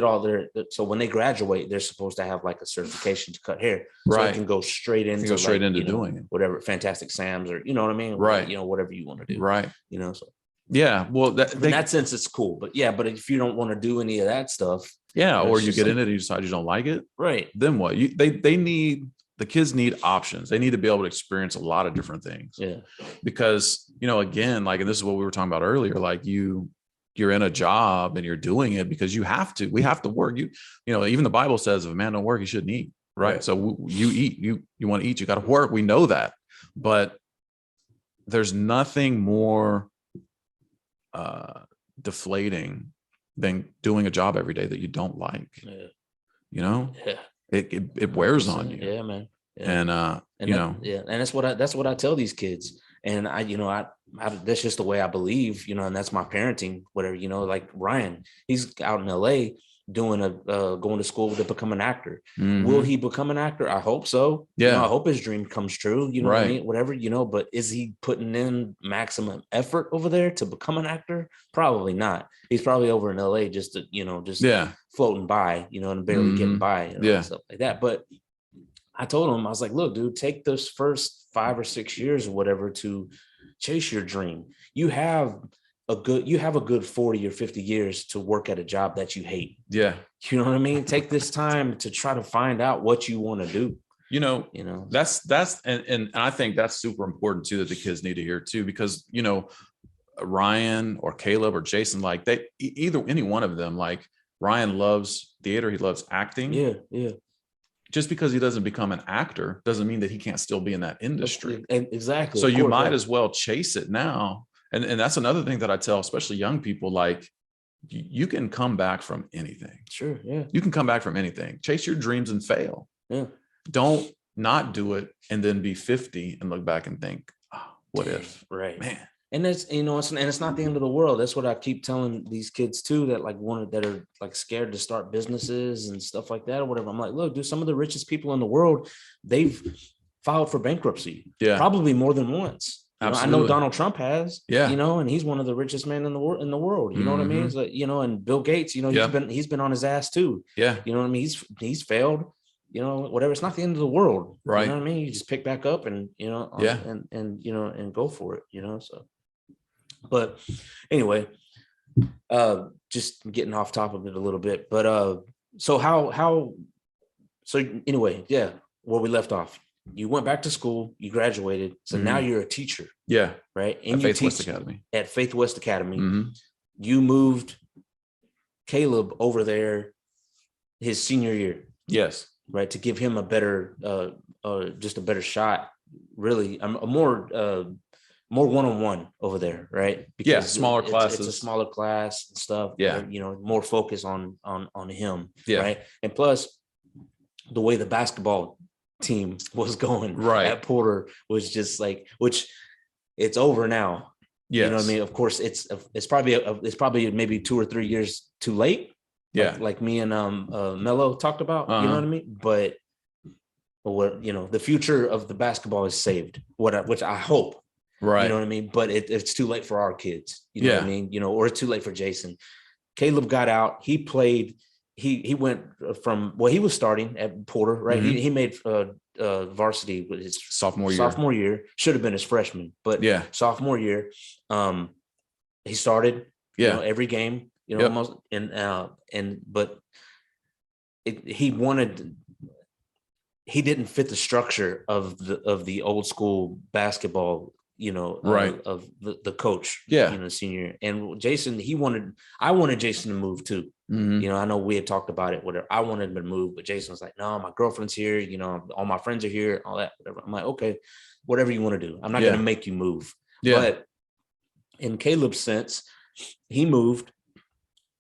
[SPEAKER 1] all their. So when they graduate, they're supposed to have like a certification to cut hair. So they can go straight into
[SPEAKER 3] doing it.
[SPEAKER 1] Whatever, Fantastic Sam's or you know what I mean?
[SPEAKER 3] Right.
[SPEAKER 1] Whatever you want to do.
[SPEAKER 3] Right.
[SPEAKER 1] So.
[SPEAKER 3] Yeah. Well,
[SPEAKER 1] in that sense, it's cool. But if you don't want to do any of that stuff.
[SPEAKER 3] Yeah. Or you get in it and you decide you don't like it.
[SPEAKER 1] Right.
[SPEAKER 3] Then what? The kids need options. They need to be able to experience a lot of different things.
[SPEAKER 1] Yeah.
[SPEAKER 3] Because, again, like, and this is what we were talking about earlier, like you're in a job and you're doing it because you have to. We have to work. Even the Bible says if a man don't work, he shouldn't eat. Right. So you eat, you want to eat, you got to work. We know that. But there's nothing more deflating than doing a job every day that you don't like. Yeah. It wears on you.
[SPEAKER 1] Yeah, man.
[SPEAKER 3] Yeah.
[SPEAKER 1] And that's what I tell these kids. And I that's just the way I believe, and that's my parenting, whatever, like Ryan, he's out in LA doing going to school to become an actor. Will he become an actor? I hope so.
[SPEAKER 3] Yeah.
[SPEAKER 1] I hope his dream comes true, what I mean? Whatever, but is he putting in maximum effort over there to become an actor? Probably not. He's probably over in LA just to, floating by, and barely getting by, and stuff like that. But I told him, I was like, look, dude, take those first 5 or 6 years or whatever to chase your dream. You have a good 40 or 50 years to work at a job that you hate.
[SPEAKER 3] Yeah.
[SPEAKER 1] You know what I mean? Take this time to try to find out what you want to do.
[SPEAKER 3] That's and I think that's super important too, that the kids need to hear too, because, Ryan or Caleb or Jason, like any one of them, like Ryan loves theater. He loves acting.
[SPEAKER 1] Yeah. Yeah.
[SPEAKER 3] Just because he doesn't become an actor doesn't mean that he can't still be in that industry.
[SPEAKER 1] Exactly.
[SPEAKER 3] So you might as well chase it now. And that's another thing that I tell, especially young people, like you can come back from anything.
[SPEAKER 1] Sure. Yeah.
[SPEAKER 3] You can come back from anything. Chase your dreams and fail.
[SPEAKER 1] Yeah.
[SPEAKER 3] Don't not do it and then be 50 and look back and think, what if?
[SPEAKER 1] Right.
[SPEAKER 3] Man.
[SPEAKER 1] And it's, it's not the end of the world. That's what I keep telling these kids too, that that are like scared to start businesses and stuff like that or whatever. I'm like, look, dude, some of the richest people in the world, they've filed for bankruptcy. Yeah. Probably more than once. I know Donald Trump has, and he's one of the richest men in the world. You know what I mean? So, and Bill Gates, he's been on his ass too. Yeah. You know what I mean? He's failed, whatever. It's not the end of the world. Right. You know what I mean? You just pick back up and, and go for it, so. But anyway, just getting off top of it a little bit, but so anyway, where we left off, you went back to school, you graduated, so now you're a teacher. Yeah. Right. And
[SPEAKER 3] at
[SPEAKER 1] Faith West Academy. You moved Caleb over there his senior year.
[SPEAKER 3] Yes.
[SPEAKER 1] Right. To give him a better, just a better shot, really, a more one-on-one over there, right?
[SPEAKER 3] Because smaller classes.
[SPEAKER 1] It's a smaller class and stuff.
[SPEAKER 3] Yeah.
[SPEAKER 1] More focus on him. Yeah. Right. And plus, the way the basketball team was going at Porter was just like, which it's over now. Yes. You know what I mean? Of course, it's probably maybe 2 or 3 years too late. Yeah. Like me and Mello talked about. You know what I mean? But what the future of the basketball is saved. Which I hope. Right. You know what I mean? But it's too late for our kids. You know what I mean? Or it's too late for Jason. Caleb got out. He played he went from he was starting at Porter, right?
[SPEAKER 3] Mhm.
[SPEAKER 1] He made varsity with his
[SPEAKER 3] Sophomore year.
[SPEAKER 1] Should have been his freshman, but
[SPEAKER 3] Yeah.
[SPEAKER 1] sophomore year, he started every game, almost but he didn't fit the structure of the old school basketball,
[SPEAKER 3] Right.
[SPEAKER 1] of the coach,
[SPEAKER 3] Yeah.
[SPEAKER 1] senior. And Jason, I wanted Jason to move too.
[SPEAKER 3] Mhm.
[SPEAKER 1] I know we had talked about it, whatever. I wanted him to move, but Jason was like, no, my girlfriend's here, all my friends are here, all that, whatever. I'm like, okay, whatever you want to do. I'm not going to make you move.
[SPEAKER 3] Yeah.
[SPEAKER 1] But in Caleb's sense, he moved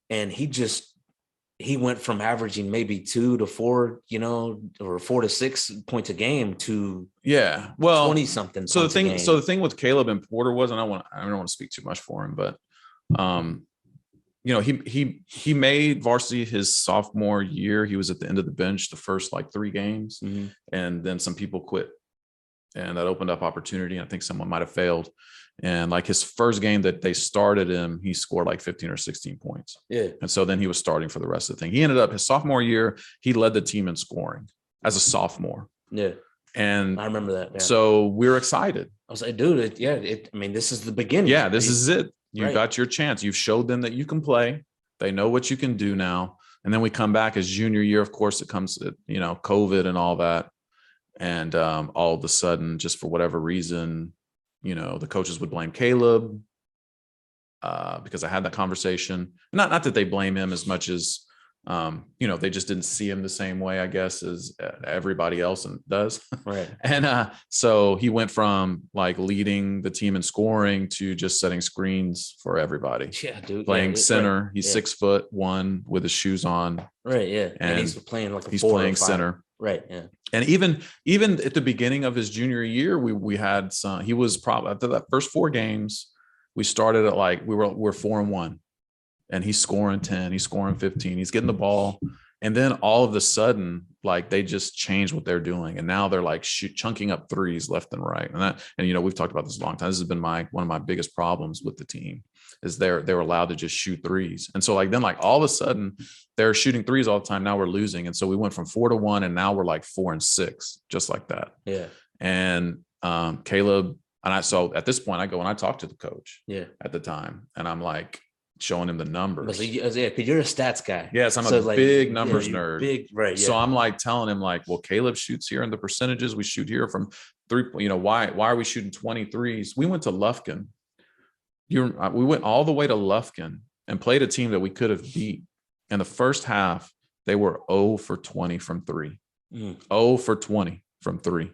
[SPEAKER 1] and he went from averaging maybe 2 to 4, or 4 to 6 points a game to 20 something.
[SPEAKER 3] So the thing with Caleb and Porter was, and I don't want to speak too much for him, but he made varsity his sophomore year. He was at the end of the bench the first like 3 games, and then some people quit, and that opened up opportunity. I think someone might have failed. And like his first game that they started him, he scored like 15 or 16 points.
[SPEAKER 1] Yeah.
[SPEAKER 3] And so then he was starting for the rest of the thing. He ended up his sophomore year, he led the team in scoring as a sophomore.
[SPEAKER 1] Yeah.
[SPEAKER 3] And
[SPEAKER 1] I remember that. Yeah.
[SPEAKER 3] So we're excited.
[SPEAKER 1] I was like, dude, this is the beginning.
[SPEAKER 3] Yeah, this is it. You
[SPEAKER 1] Right.
[SPEAKER 3] got your chance. You've showed them that you can play. They know what you can do now. And then we come back as junior year. Of course, it comes, COVID and all that. And all of a sudden, just for whatever reason, the coaches would blame Caleb because I had that conversation. Not that they blame him as much as, they just didn't see him the same way, I guess, as everybody else does.
[SPEAKER 1] Right.
[SPEAKER 3] And so he went from like leading the team in scoring to just setting screens for everybody.
[SPEAKER 1] Yeah, dude.
[SPEAKER 3] Playing center.
[SPEAKER 1] Right.
[SPEAKER 3] He's 6'1" with his shoes on.
[SPEAKER 1] Right. Yeah.
[SPEAKER 3] And
[SPEAKER 1] he's playing like
[SPEAKER 3] he's playing center.
[SPEAKER 1] Right. Yeah.
[SPEAKER 3] And even at the beginning of his junior year, we had some. He was probably after that first 4 games, we started at like we're 4-1, and he's scoring 10, he's scoring 15, he's getting the ball, and then all of a sudden, like they just changed what they're doing, and now they're like chunking up threes left and right, and we've talked about this a long time. This has been one of my biggest problems with the team is they're allowed to just shoot threes, and so then all of a sudden they're shooting threes all the time. Now we're losing, and so we went from 4-1, and now we're like 4-6, just like that.
[SPEAKER 1] Yeah.
[SPEAKER 3] And Caleb and so at this point I go and I talk to the coach.
[SPEAKER 1] Yeah.
[SPEAKER 3] At the time, and I'm like showing him the numbers.
[SPEAKER 1] Because you're a stats guy.
[SPEAKER 3] Yes, I'm a big numbers nerd.
[SPEAKER 1] Big, right? Yeah.
[SPEAKER 3] So I'm like telling him like, well, Caleb shoots here in the percentages. We shoot here from 3. Why are we shooting 23s? We went to Lufkin. We went all the way to Lufkin and played a team that we could have beat. In the first half, they were 0 for 20 from 3. 0 for 20 from 3.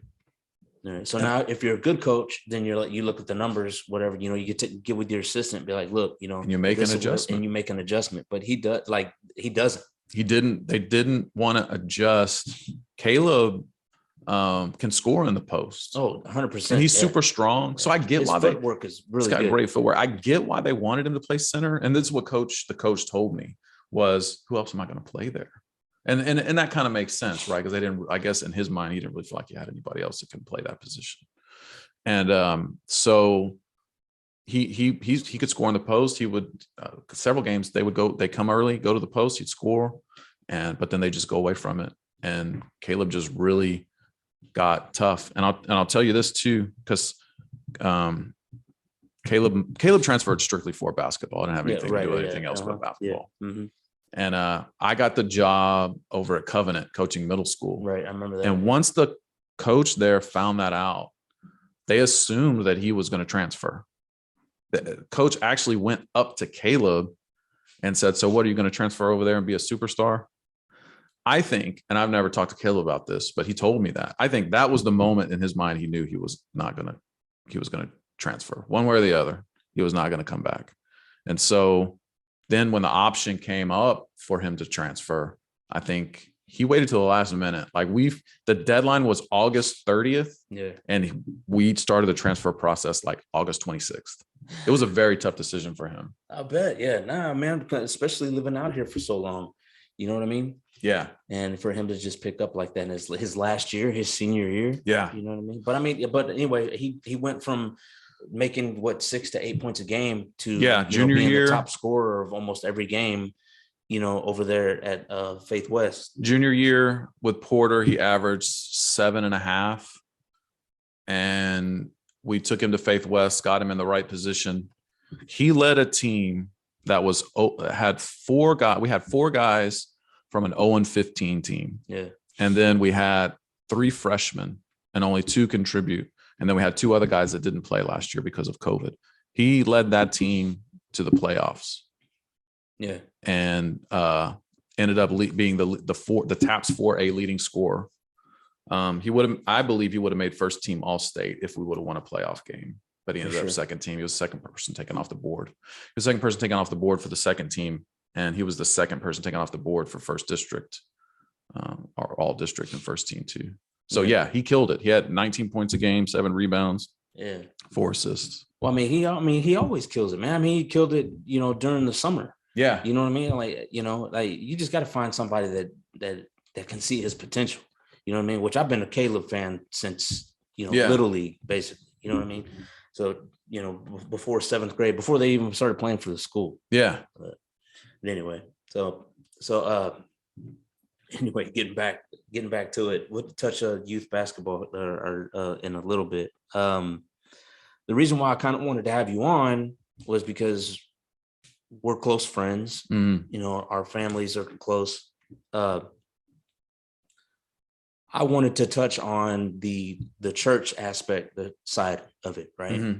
[SPEAKER 1] All right. So now if you're a good coach, then you look at the numbers, whatever, you get to get with your assistant, be like, look,
[SPEAKER 3] and you make an adjustment.
[SPEAKER 1] And you make an adjustment. But he doesn't.
[SPEAKER 3] They didn't want to adjust. Caleb can score in the post.
[SPEAKER 1] Oh, 100%.
[SPEAKER 3] And he's super strong. So I get
[SPEAKER 1] his
[SPEAKER 3] why
[SPEAKER 1] footwork is really
[SPEAKER 3] he's got
[SPEAKER 1] good.
[SPEAKER 3] Great footwork. I get why they wanted him to play center. And this is what the coach told me was, who else am I going to play there? And that kind of makes sense, right? Because they didn't, I guess in his mind, he didn't really feel like he had anybody else that can play that position. And so he could score in the post. He would several games they come early, go to the post, he'd score, but then they just go away from it. And Caleb just really got tough. And I'll tell you this too, because Caleb transferred strictly for basketball. I didn't have anything to do with anything else but basketball.
[SPEAKER 1] Yeah. Mm-hmm.
[SPEAKER 3] And I got the job over at Covenant coaching middle school.
[SPEAKER 1] Right. I remember that.
[SPEAKER 3] And once the coach there found that out, they assumed that he was going to transfer. The coach actually went up to Caleb and said, so what, are you going to transfer over there and be a superstar? I think, and I've never talked to Caleb about this, but he told me that. I think that was the moment in his mind he knew he was going to transfer one way or the other. He was not going to come back. And so then when the option came up for him to transfer, I think he waited till the last minute. Like the deadline was August 30th.
[SPEAKER 1] Yeah.
[SPEAKER 3] And we started the transfer process like August 26th. It was a very tough decision for him.
[SPEAKER 1] I bet. Yeah. Nah, man, especially living out here for so long. You know what I mean?
[SPEAKER 3] Yeah.
[SPEAKER 1] And for him to just pick up like that in his last year, his senior year.
[SPEAKER 3] Yeah.
[SPEAKER 1] You know what I mean? But anyway, he went from making 6 to 8 points a game to
[SPEAKER 3] junior
[SPEAKER 1] being
[SPEAKER 3] year,
[SPEAKER 1] the top scorer of almost every game. over there at Faith West.
[SPEAKER 3] Junior year with Porter, he averaged 7.5. And we took him to Faith West, got him in the right position. He led a team that had 4 guys. We had 4 guys from an 0-15 team.
[SPEAKER 1] Yeah.
[SPEAKER 3] And then we had 3 freshmen and only 2 contribute. And then we had 2 other guys that didn't play last year because of COVID. He led that team to the playoffs.
[SPEAKER 1] Yeah.
[SPEAKER 3] And ended up being the TAPS 4A leading scorer. I believe he would have made first team All-State if we would have won a playoff game. But he ended up second team. He was the second person taken off the board. He was the second person taken off the board for the second team. And he was the second person taken off the board for first district, or all district and first team too. So yeah, he killed it. He had 19 points a game, 7 rebounds, 4 assists.
[SPEAKER 1] Well, he always kills it, man. He killed it, during the summer.
[SPEAKER 3] Yeah.
[SPEAKER 1] You know what I mean? Like, you just got to find somebody that can see his potential. You know what I mean? Which I've been a Caleb fan since, Little League, basically. You know what I mean? So, before 7th grade, before they even started playing for the school.
[SPEAKER 3] Yeah.
[SPEAKER 1] But anyway, anyway, getting back to it, we'll touch youth basketball in a little bit. The reason why I kind of wanted to have you on was because we're close friends.
[SPEAKER 3] Mm-hmm.
[SPEAKER 1] Our families are close. I wanted to touch on the church aspect, the side of it, right?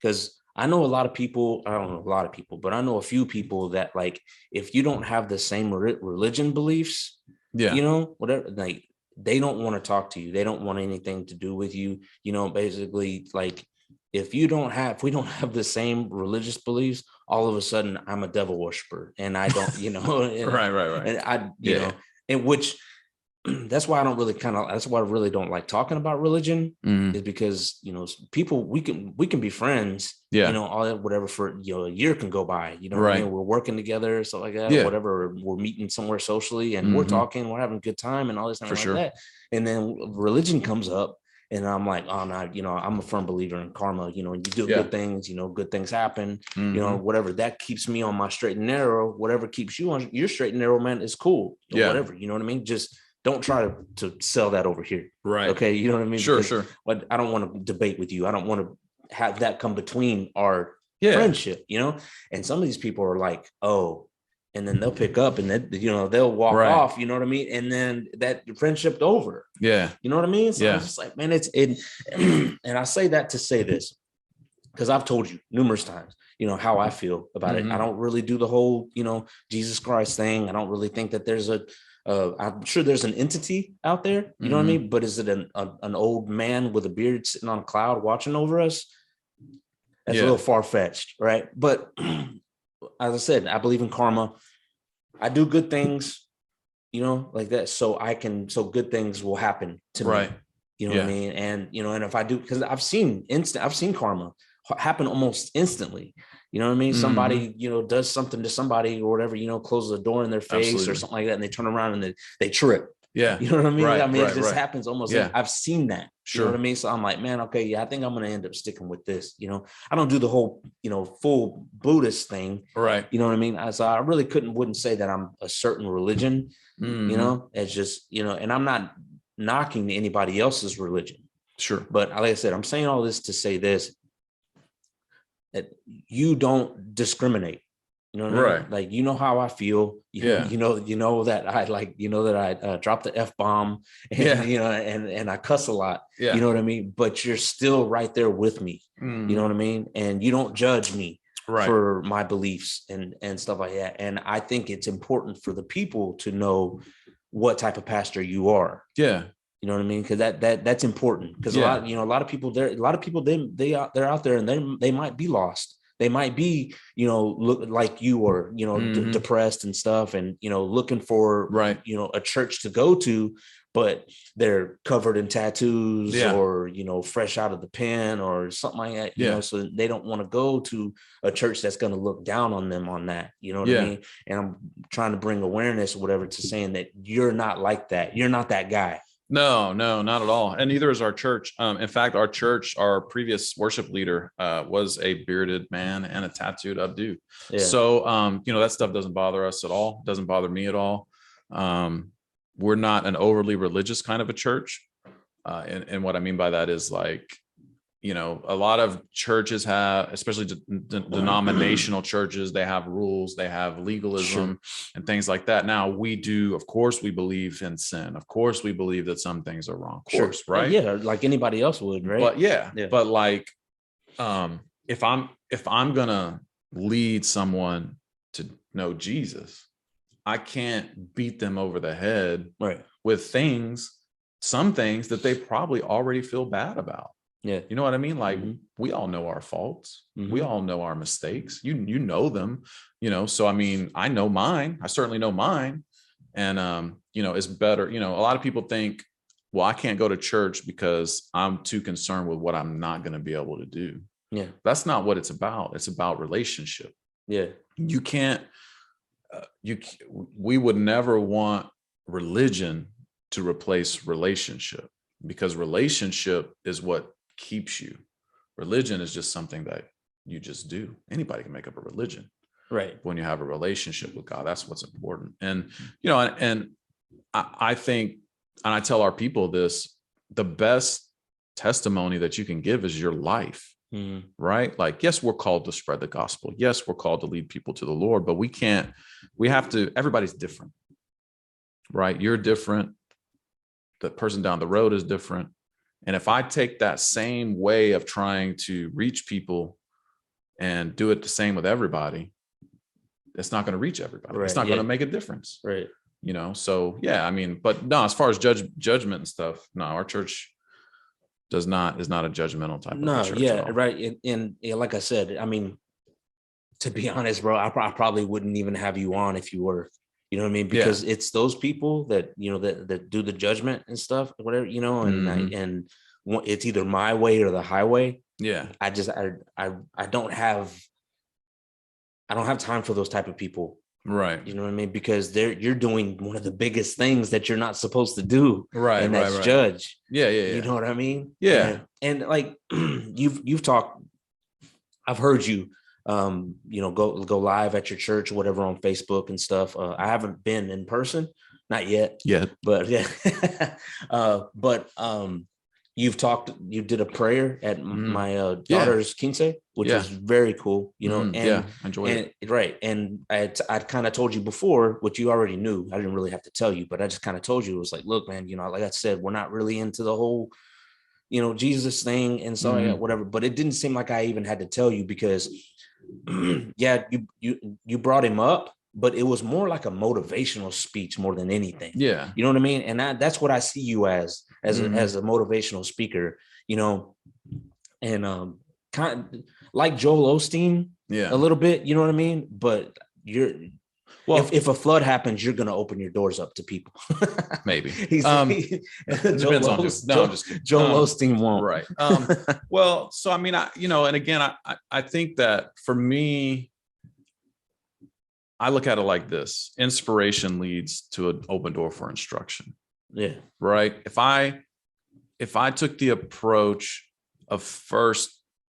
[SPEAKER 1] Because I know a lot of people, I don't know a lot of people, but I know a few people that, like, if you don't have the same religion beliefs, whatever, like, they don't want to talk to you. They don't want anything to do with you. Basically, like, if we don't have the same religious beliefs, all of a sudden I'm a devil worshiper and I don't,
[SPEAKER 3] right.
[SPEAKER 1] And I, and which, that's why I really don't like talking about religion, is because, people, we can be friends, all that, whatever, for, a year can go by, what I mean? We're working together, stuff like that, whatever, we're meeting somewhere socially and we're talking, we're having a good time and all this stuff like that. And then religion comes up and I'm like, oh no, I'm a firm believer in karma, you do good things, good things happen, whatever that keeps me on my straight and narrow, whatever keeps you on your straight and narrow, man, is cool. Whatever, you know what I mean? Just don't try to sell that over here. Right. Okay. You know what I mean?
[SPEAKER 3] Sure.
[SPEAKER 1] But I don't want to debate with you. I don't want to have that come between our friendship, and some of these people are like, oh, and then they'll pick up and then, they'll walk off, you know what I mean? And then that friendship's over. Yeah. You know what I mean? So I'm just like, man, and I say that to say this, because I've told you numerous times, how I feel about it. I don't really do the whole, Jesus Christ thing. I don't really think that there's I'm sure there's an entity out there, you know what I mean? But is it an old man with a beard sitting on a cloud watching over us? That's a little far-fetched, right? But as I said, I believe in karma. I do good things, like that, so good things will happen to me. You know what I mean? And and if I do, because I've seen karma happen almost instantly. You know what I mean? Somebody, does something to somebody or whatever, closes the door in their face or something like that, and they turn around and they trip. Yeah. You know what I mean? It just happens almost. Like, I've seen that. Sure. You know what I mean? So I'm like, man, okay, I think I'm going to end up sticking with this. I don't do the whole, full Buddhist thing. Right. You know what I mean? So I really wouldn't say that I'm a certain religion, it's just, and I'm not knocking anybody else's religion. Sure. But like I said, I'm saying all this to say this, that you don't discriminate. You know what I mean? Like, how I feel. You know that I I drop the F-bomb and and I cuss a lot. Yeah. You know what I mean? But you're still right there with me. You know what I mean? And you don't judge me for my beliefs and stuff like that. And I think it's important for the people to know what type of pastor you are. Yeah. You know what I mean? Because that's important. Because a lot of people they're out there and they might be lost. They might be, look like you or, depressed and stuff and, looking for, a church to go to, but they're covered in tattoos or, fresh out of the pen or something like that, you know, so they don't want to go to a church that's going to look down on them on that. You know what I mean? And I'm trying to bring awareness or whatever to saying that you're not like that. You're not that guy.
[SPEAKER 3] No, not at all. And neither is our church. In fact, our church, our previous worship leader was a bearded man and a tattooed updo.
[SPEAKER 1] Yeah.
[SPEAKER 3] So, that stuff doesn't bother us at all. Doesn't bother me at all. We're not an overly religious kind of a church. And what I mean by that is like, a lot of churches have, especially denominational churches, they have rules, they have legalism and things like that. Now we do, of course, we believe in sin. Of course, we believe that some things are wrong. Of course, right?
[SPEAKER 1] Yeah, like anybody else would, right?
[SPEAKER 3] But but like, if I'm gonna lead someone to know Jesus, I can't beat them over the head with some things that they probably already feel bad about.
[SPEAKER 1] Yeah.
[SPEAKER 3] You know what I mean? Like we all know our faults. We all know our mistakes. You know them, so I mean, I know mine. I certainly know mine. And it's better. A lot of people think, well, I can't go to church because I'm too concerned with what I'm not going to be able to do.
[SPEAKER 1] Yeah.
[SPEAKER 3] That's not what it's about. It's about relationship.
[SPEAKER 1] Yeah.
[SPEAKER 3] You can't we would never want religion to replace relationship, because relationship is what keeps you. Religion is just something that you just do. Anybody can make up a religion,
[SPEAKER 1] right?
[SPEAKER 3] When you have a relationship with God, that's what's important. And and I think, and I tell our people this, the best testimony that you can give is your life. Right? Like, yes, we're called to spread the gospel. Yes, we're called to lead people to the Lord, but everybody's different, right? You're different. The person down the road is different. And if I take that same way of trying to reach people and do it the same with everybody, it's not going to reach everybody. Right. It's not going to make a difference.
[SPEAKER 1] Right.
[SPEAKER 3] So yeah, I mean, but no, as far as judgment and stuff, no, our church is not a judgmental type of church.
[SPEAKER 1] Yeah, right. And like I said, I mean, to be honest, bro, I probably wouldn't even have you on if you were. You know what I mean? Because it's those people that, that do the judgment and stuff, whatever, and and it's either my way or the highway.
[SPEAKER 3] Yeah.
[SPEAKER 1] I don't have time for those type of people.
[SPEAKER 3] Right.
[SPEAKER 1] You know what I mean? Because you're doing one of the biggest things that you're not supposed to do.
[SPEAKER 3] Right.
[SPEAKER 1] And that's judge.
[SPEAKER 3] Yeah.
[SPEAKER 1] You know what I mean?
[SPEAKER 3] Yeah.
[SPEAKER 1] And like you've talked, I've heard you go live at your church or whatever on Facebook and stuff. I haven't been in person, not yet. But yeah. You did a prayer at my daughter's quince, which was very cool, and
[SPEAKER 3] I enjoyed it.
[SPEAKER 1] Right. And I kind of told you before, which you already knew. I didn't really have to tell you, but I just kind of told you, it was like, look, man, like I said, we're not really into the whole, Jesus thing. And so whatever, but it didn't seem like I even had to tell you because you brought him up, but it was more like a motivational speech more than anything.
[SPEAKER 3] Yeah.
[SPEAKER 1] You know what I mean? And that's what I see you as a motivational speaker, and kind of like Joel Osteen a little bit, you know what I mean? But if a flood happens, you're going to open your doors up to people.
[SPEAKER 3] Maybe.
[SPEAKER 1] Depends on just, no, I'm just kidding. Joel Osteen won't.
[SPEAKER 3] Right. Well, so, I mean, and again, I think that for me, I look at it like this: inspiration leads to an open door for instruction.
[SPEAKER 1] Yeah.
[SPEAKER 3] Right. If I took the approach of first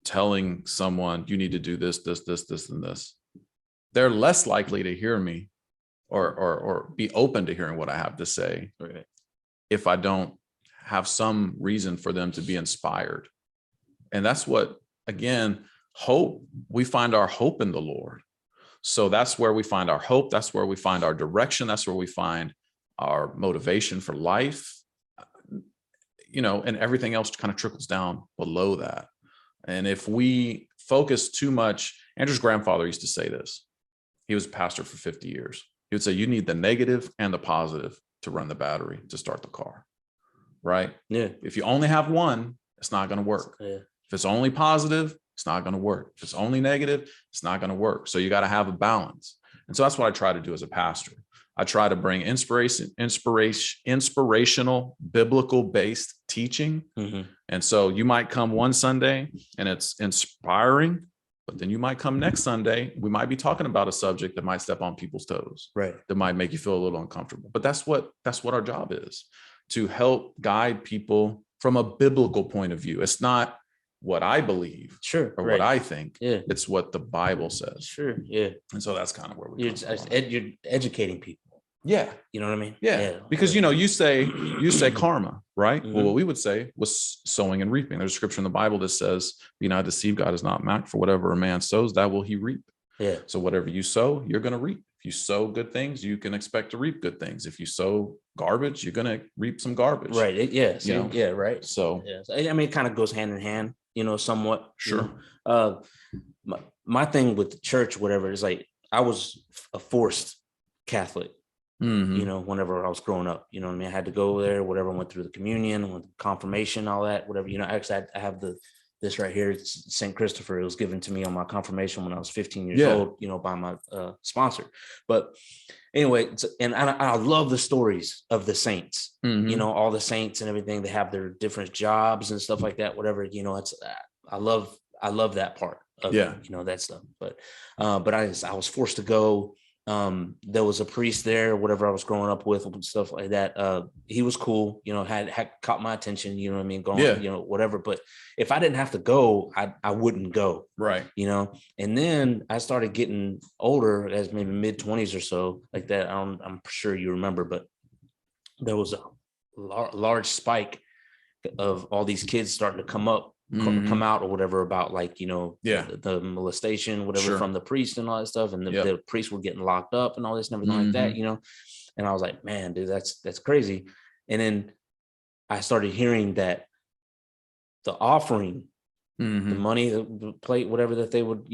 [SPEAKER 3] telling someone you need to do this, and this, they're less likely to hear me or be open to hearing what I have to say.
[SPEAKER 1] Right.
[SPEAKER 3] If I don't have some reason for them to be inspired. And that's what, again, hope, we find our hope in the Lord. So that's where we find our hope. That's where we find our direction. That's where we find our motivation for life, and everything else kind of trickles down below that. And if we focus too much, Andrew's grandfather used to say this. He was a pastor for 50 years. He would say, you need the negative and the positive to run the battery, to start the car. Right?
[SPEAKER 1] Yeah.
[SPEAKER 3] If you only have one, it's not going to work.
[SPEAKER 1] Yeah.
[SPEAKER 3] If it's only positive, it's not going to work. If it's only negative, it's not going to work. So you got to have a balance. And so that's what I try to do as a pastor. I try to bring inspirational, biblical-based teaching.
[SPEAKER 1] Mm-hmm.
[SPEAKER 3] And so you might come one Sunday and it's inspiring, but then you might come next Sunday. We might be talking about a subject that might step on people's toes.
[SPEAKER 1] Right.
[SPEAKER 3] That might make you feel a little uncomfortable. But that's what our job is. to help guide people from a biblical point of view. It's not what I believe
[SPEAKER 1] Sure.
[SPEAKER 3] or
[SPEAKER 1] right.
[SPEAKER 3] what I think.
[SPEAKER 1] Yeah.
[SPEAKER 3] It's what the Bible says.
[SPEAKER 1] Sure. Yeah.
[SPEAKER 3] And so that's kind of where
[SPEAKER 1] You're, you're educating people.
[SPEAKER 3] Yeah.
[SPEAKER 1] You know what I mean?
[SPEAKER 3] Yeah. Because, you say karma, right?
[SPEAKER 1] Mhm.
[SPEAKER 3] Well, what we would say was sowing and reaping. There's a scripture in the Bible that says, be not deceived, God is not mocked, for whatever a man sows, that will he reap.
[SPEAKER 1] Yeah.
[SPEAKER 3] So whatever you sow, you're going to reap. If you sow good things, you can expect to reap good things. If you sow garbage, you're going to reap some garbage.
[SPEAKER 1] Right. Yeah.
[SPEAKER 3] You know?
[SPEAKER 1] Yeah. Right.
[SPEAKER 3] So,
[SPEAKER 1] I mean, it kind of goes hand in hand, somewhat.
[SPEAKER 3] Sure.
[SPEAKER 1] My thing with the church, whatever, is like, I was a forced Catholic, whenever I was growing up, you know what I mean? I had to go there, whatever, went through the communion, went confirmation, all that, whatever, actually I have this right here. It's St. Christopher. It was given to me on my confirmation when I was 15 years old, by my sponsor. But anyway, and I love the stories of the saints, all the saints and everything. They have their different jobs and stuff like that, whatever, it's, I love that part of that stuff. But I was forced to go. There was a priest there, whatever I was growing up with and stuff like that. He was cool, had caught my attention, you know what I mean? Going, whatever. But if I didn't have to go, I wouldn't go.
[SPEAKER 3] Right.
[SPEAKER 1] And then I started getting older, as maybe mid-20s or so, like that. I'm sure you remember, but there was a large spike of all these kids starting to come out or whatever about the molestation, whatever, from the priest and all that stuff. And the priests were getting locked up and all this and everything like that, and I was like, man, dude, that's crazy. And then I started hearing that the offering, the money, the plate, whatever that they would,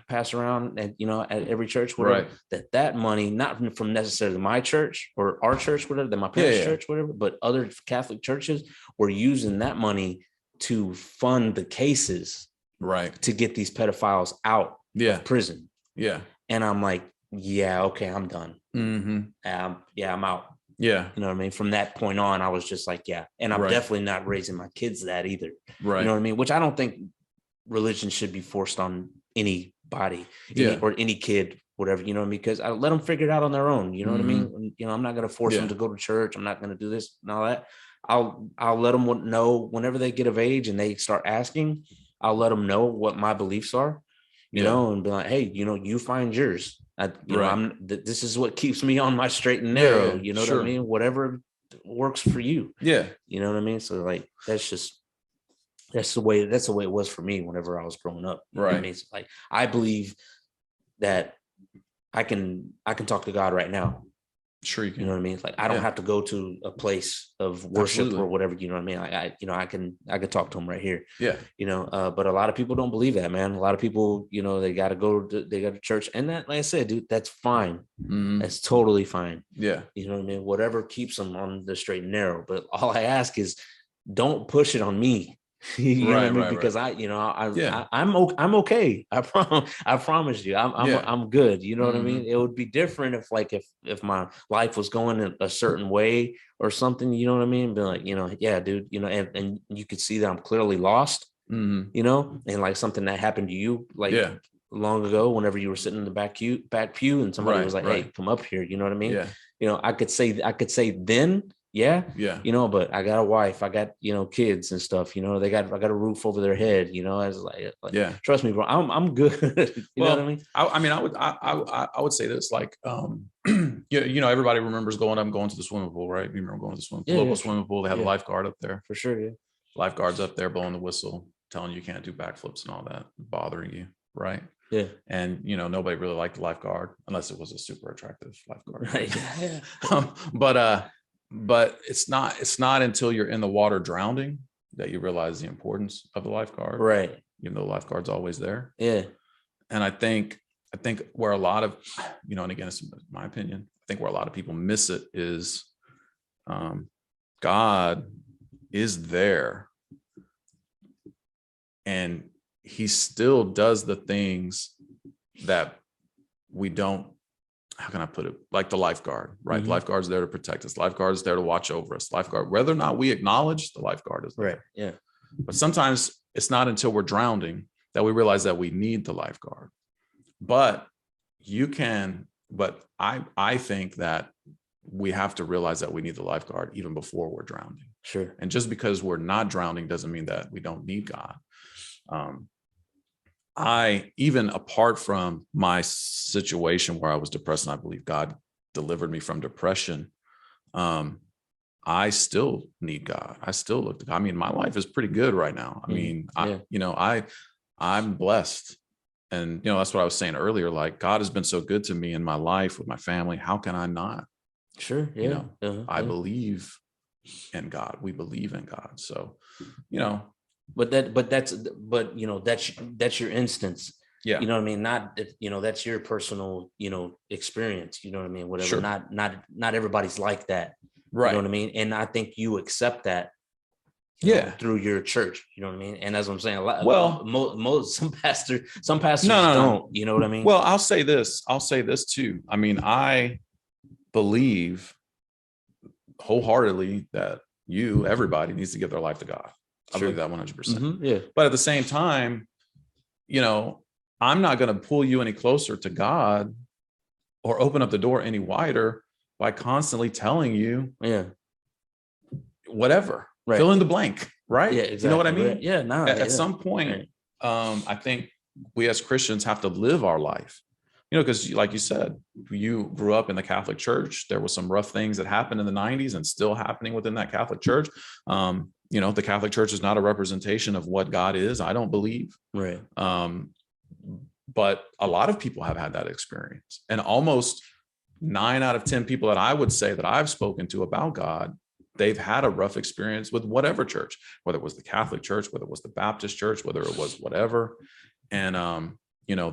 [SPEAKER 1] pass around and, at every church, whatever, that money, not from necessarily my church or our church, whatever, that my parents' church, whatever, but other Catholic churches were using that money to fund the cases, to get these pedophiles out of prison. And I'm like, okay, I'm done. I'm out. You know what I mean? From that point on, I was just like, and I'm definitely not raising my kids that either. You know what I mean? Which I don't think religion should be forced on anybody, or any kid, whatever, you know what I mean? Because I let them figure it out on their own. You know what I mean? I'm not going to force them to go to church. I'm not going to do this and all that. I'll let them know whenever they get of age and they start asking, I'll let them know what my beliefs are, you know, and be like, hey, you find yours. This is what keeps me on my straight and narrow. You know what I mean? Whatever works for you. You know what I mean? So like, that's the way it was for me whenever I was growing up. You know what I mean? So like, I believe that I can talk to God right now.
[SPEAKER 3] Sure you can.
[SPEAKER 1] You know what I mean? Like, I don't have to go to a place of worship or whatever, you know what I mean? I could talk to him right here. But a lot of people don't believe that, man. A lot of people, they got to go to church, and that, like I said, dude, that's fine. That's totally fine. You know what I mean? Whatever keeps them on the straight and narrow. But all I ask is, don't push it on me. You know what I mean? Because I'm okay. I promise you, I'm good. You know what I mean? It would be different if my life was going a certain way or something, you know what I mean? Be like, dude, and you could see that I'm clearly lost, and like something that happened to you, long ago, whenever you were sitting in the back pew and somebody was like, hey, come up here. You know what I mean? I could say then, but I got a wife, I got, kids and stuff, I got a roof over their head, I was like, trust me, bro, I'm good. you know what I mean?
[SPEAKER 3] I would say this, like, everybody remembers going to the swimming pool, right? You remember going to the swimming pool, local swimming pool, they have a lifeguard up there.
[SPEAKER 1] For sure.
[SPEAKER 3] Lifeguard's up there blowing the whistle, telling you can't do backflips and all that, bothering you, right? And nobody really liked the lifeguard unless it was a super attractive lifeguard. But it's not until you're in the water drowning that you realize the importance of the lifeguard,
[SPEAKER 1] right?
[SPEAKER 3] Even though the lifeguard's always there. And I think where a lot of, and again, it's my opinion, I think where a lot of people miss it is God is there and he still does the things that we don't, how can I put it? Like the lifeguard, right? The lifeguard's there to protect us. Lifeguard's there to watch over us. Lifeguard, whether or not we acknowledge the lifeguard is there.
[SPEAKER 1] Right.
[SPEAKER 3] But sometimes it's not until we're drowning that we realize that we need the lifeguard. But I think that we have to realize that we need the lifeguard even before we're drowning.
[SPEAKER 1] Sure.
[SPEAKER 3] And just because we're not drowning doesn't mean that we don't need God. I, even apart from my situation where I was depressed, and I believe God delivered me from depression, I still need God. I still look to God. I mean, my life is pretty good right now. I mean, I'm blessed. And, that's what I was saying earlier. Like, God has been so good to me in my life with my family. How can I not?
[SPEAKER 1] Sure. Yeah.
[SPEAKER 3] I believe in God. We believe in God. So,
[SPEAKER 1] but that's your instance.
[SPEAKER 3] Yeah.
[SPEAKER 1] You know what I mean? Not, that's your personal, experience, you know what I mean? Whatever.
[SPEAKER 3] Sure.
[SPEAKER 1] Not everybody's like that.
[SPEAKER 3] Right.
[SPEAKER 1] You know what I mean? And I think you accept that. Through your church, you know what I mean? And as I'm saying, some pastors don't, you know what I mean?
[SPEAKER 3] Well, I'll say this too. I mean, I believe wholeheartedly that everybody needs to give their life to God. I believe that 100%.
[SPEAKER 1] Yeah.
[SPEAKER 3] But at the same time, I'm not going to pull you any closer to God or open up the door any wider by constantly telling you, whatever. Right. Fill in the blank, right?
[SPEAKER 1] Yeah, exactly.
[SPEAKER 3] You know what I mean?
[SPEAKER 1] Right. Yeah, no.
[SPEAKER 3] At some point, I think we as Christians have to live our life. Because like you said, you grew up in the Catholic Church. There were some rough things that happened in the 90s and still happening within that Catholic Church. The Catholic Church is not a representation of what God is, I don't believe.
[SPEAKER 1] Right.
[SPEAKER 3] But a lot of people have had that experience. And almost 9 out of 10 people that I would say that I've spoken to about God, they've had a rough experience with whatever church, whether it was the Catholic Church, whether it was the Baptist Church, whether it was whatever. And,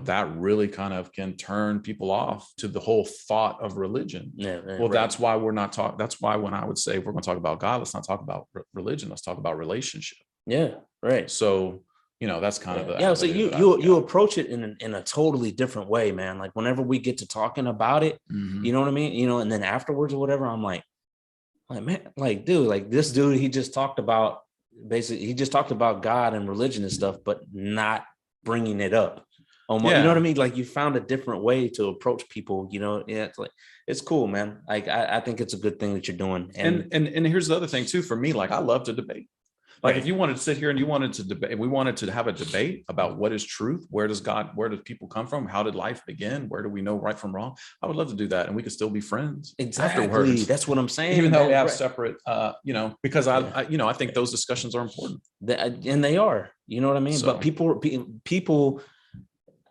[SPEAKER 3] that really kind of can turn people off to the whole thought of religion.
[SPEAKER 1] Yeah.
[SPEAKER 3] Well,
[SPEAKER 1] right.
[SPEAKER 3] That's why we're not talking. That's why when I would say, if we're going to talk about God, let's not talk about religion. Let's talk about relationship.
[SPEAKER 1] Yeah. Right.
[SPEAKER 3] So, that's kind of the.
[SPEAKER 1] So you approach it in a totally different way, man. Like whenever we get to talking about it, you know what I mean? And then afterwards or whatever, I'm like, man, like, dude, like this dude, he just talked about God and religion and stuff, but not bringing it up. Almost, you know what I mean? Like you found a different way to approach people, it's like, it's cool, man. Like, I think it's a good thing that you're doing.
[SPEAKER 3] And here's the other thing too, for me, like I love to debate. Like if you wanted to sit here and you wanted to debate, we wanted to have a debate about what is truth, where does people come from? How did life begin? Where do we know right from wrong? I would love to do that. And we could still be friends.
[SPEAKER 1] Exactly.
[SPEAKER 3] Afterwards.
[SPEAKER 1] That's what I'm saying.
[SPEAKER 3] Even though we have separate, because I think those discussions are important.
[SPEAKER 1] And they are, you know what I mean? So, but people,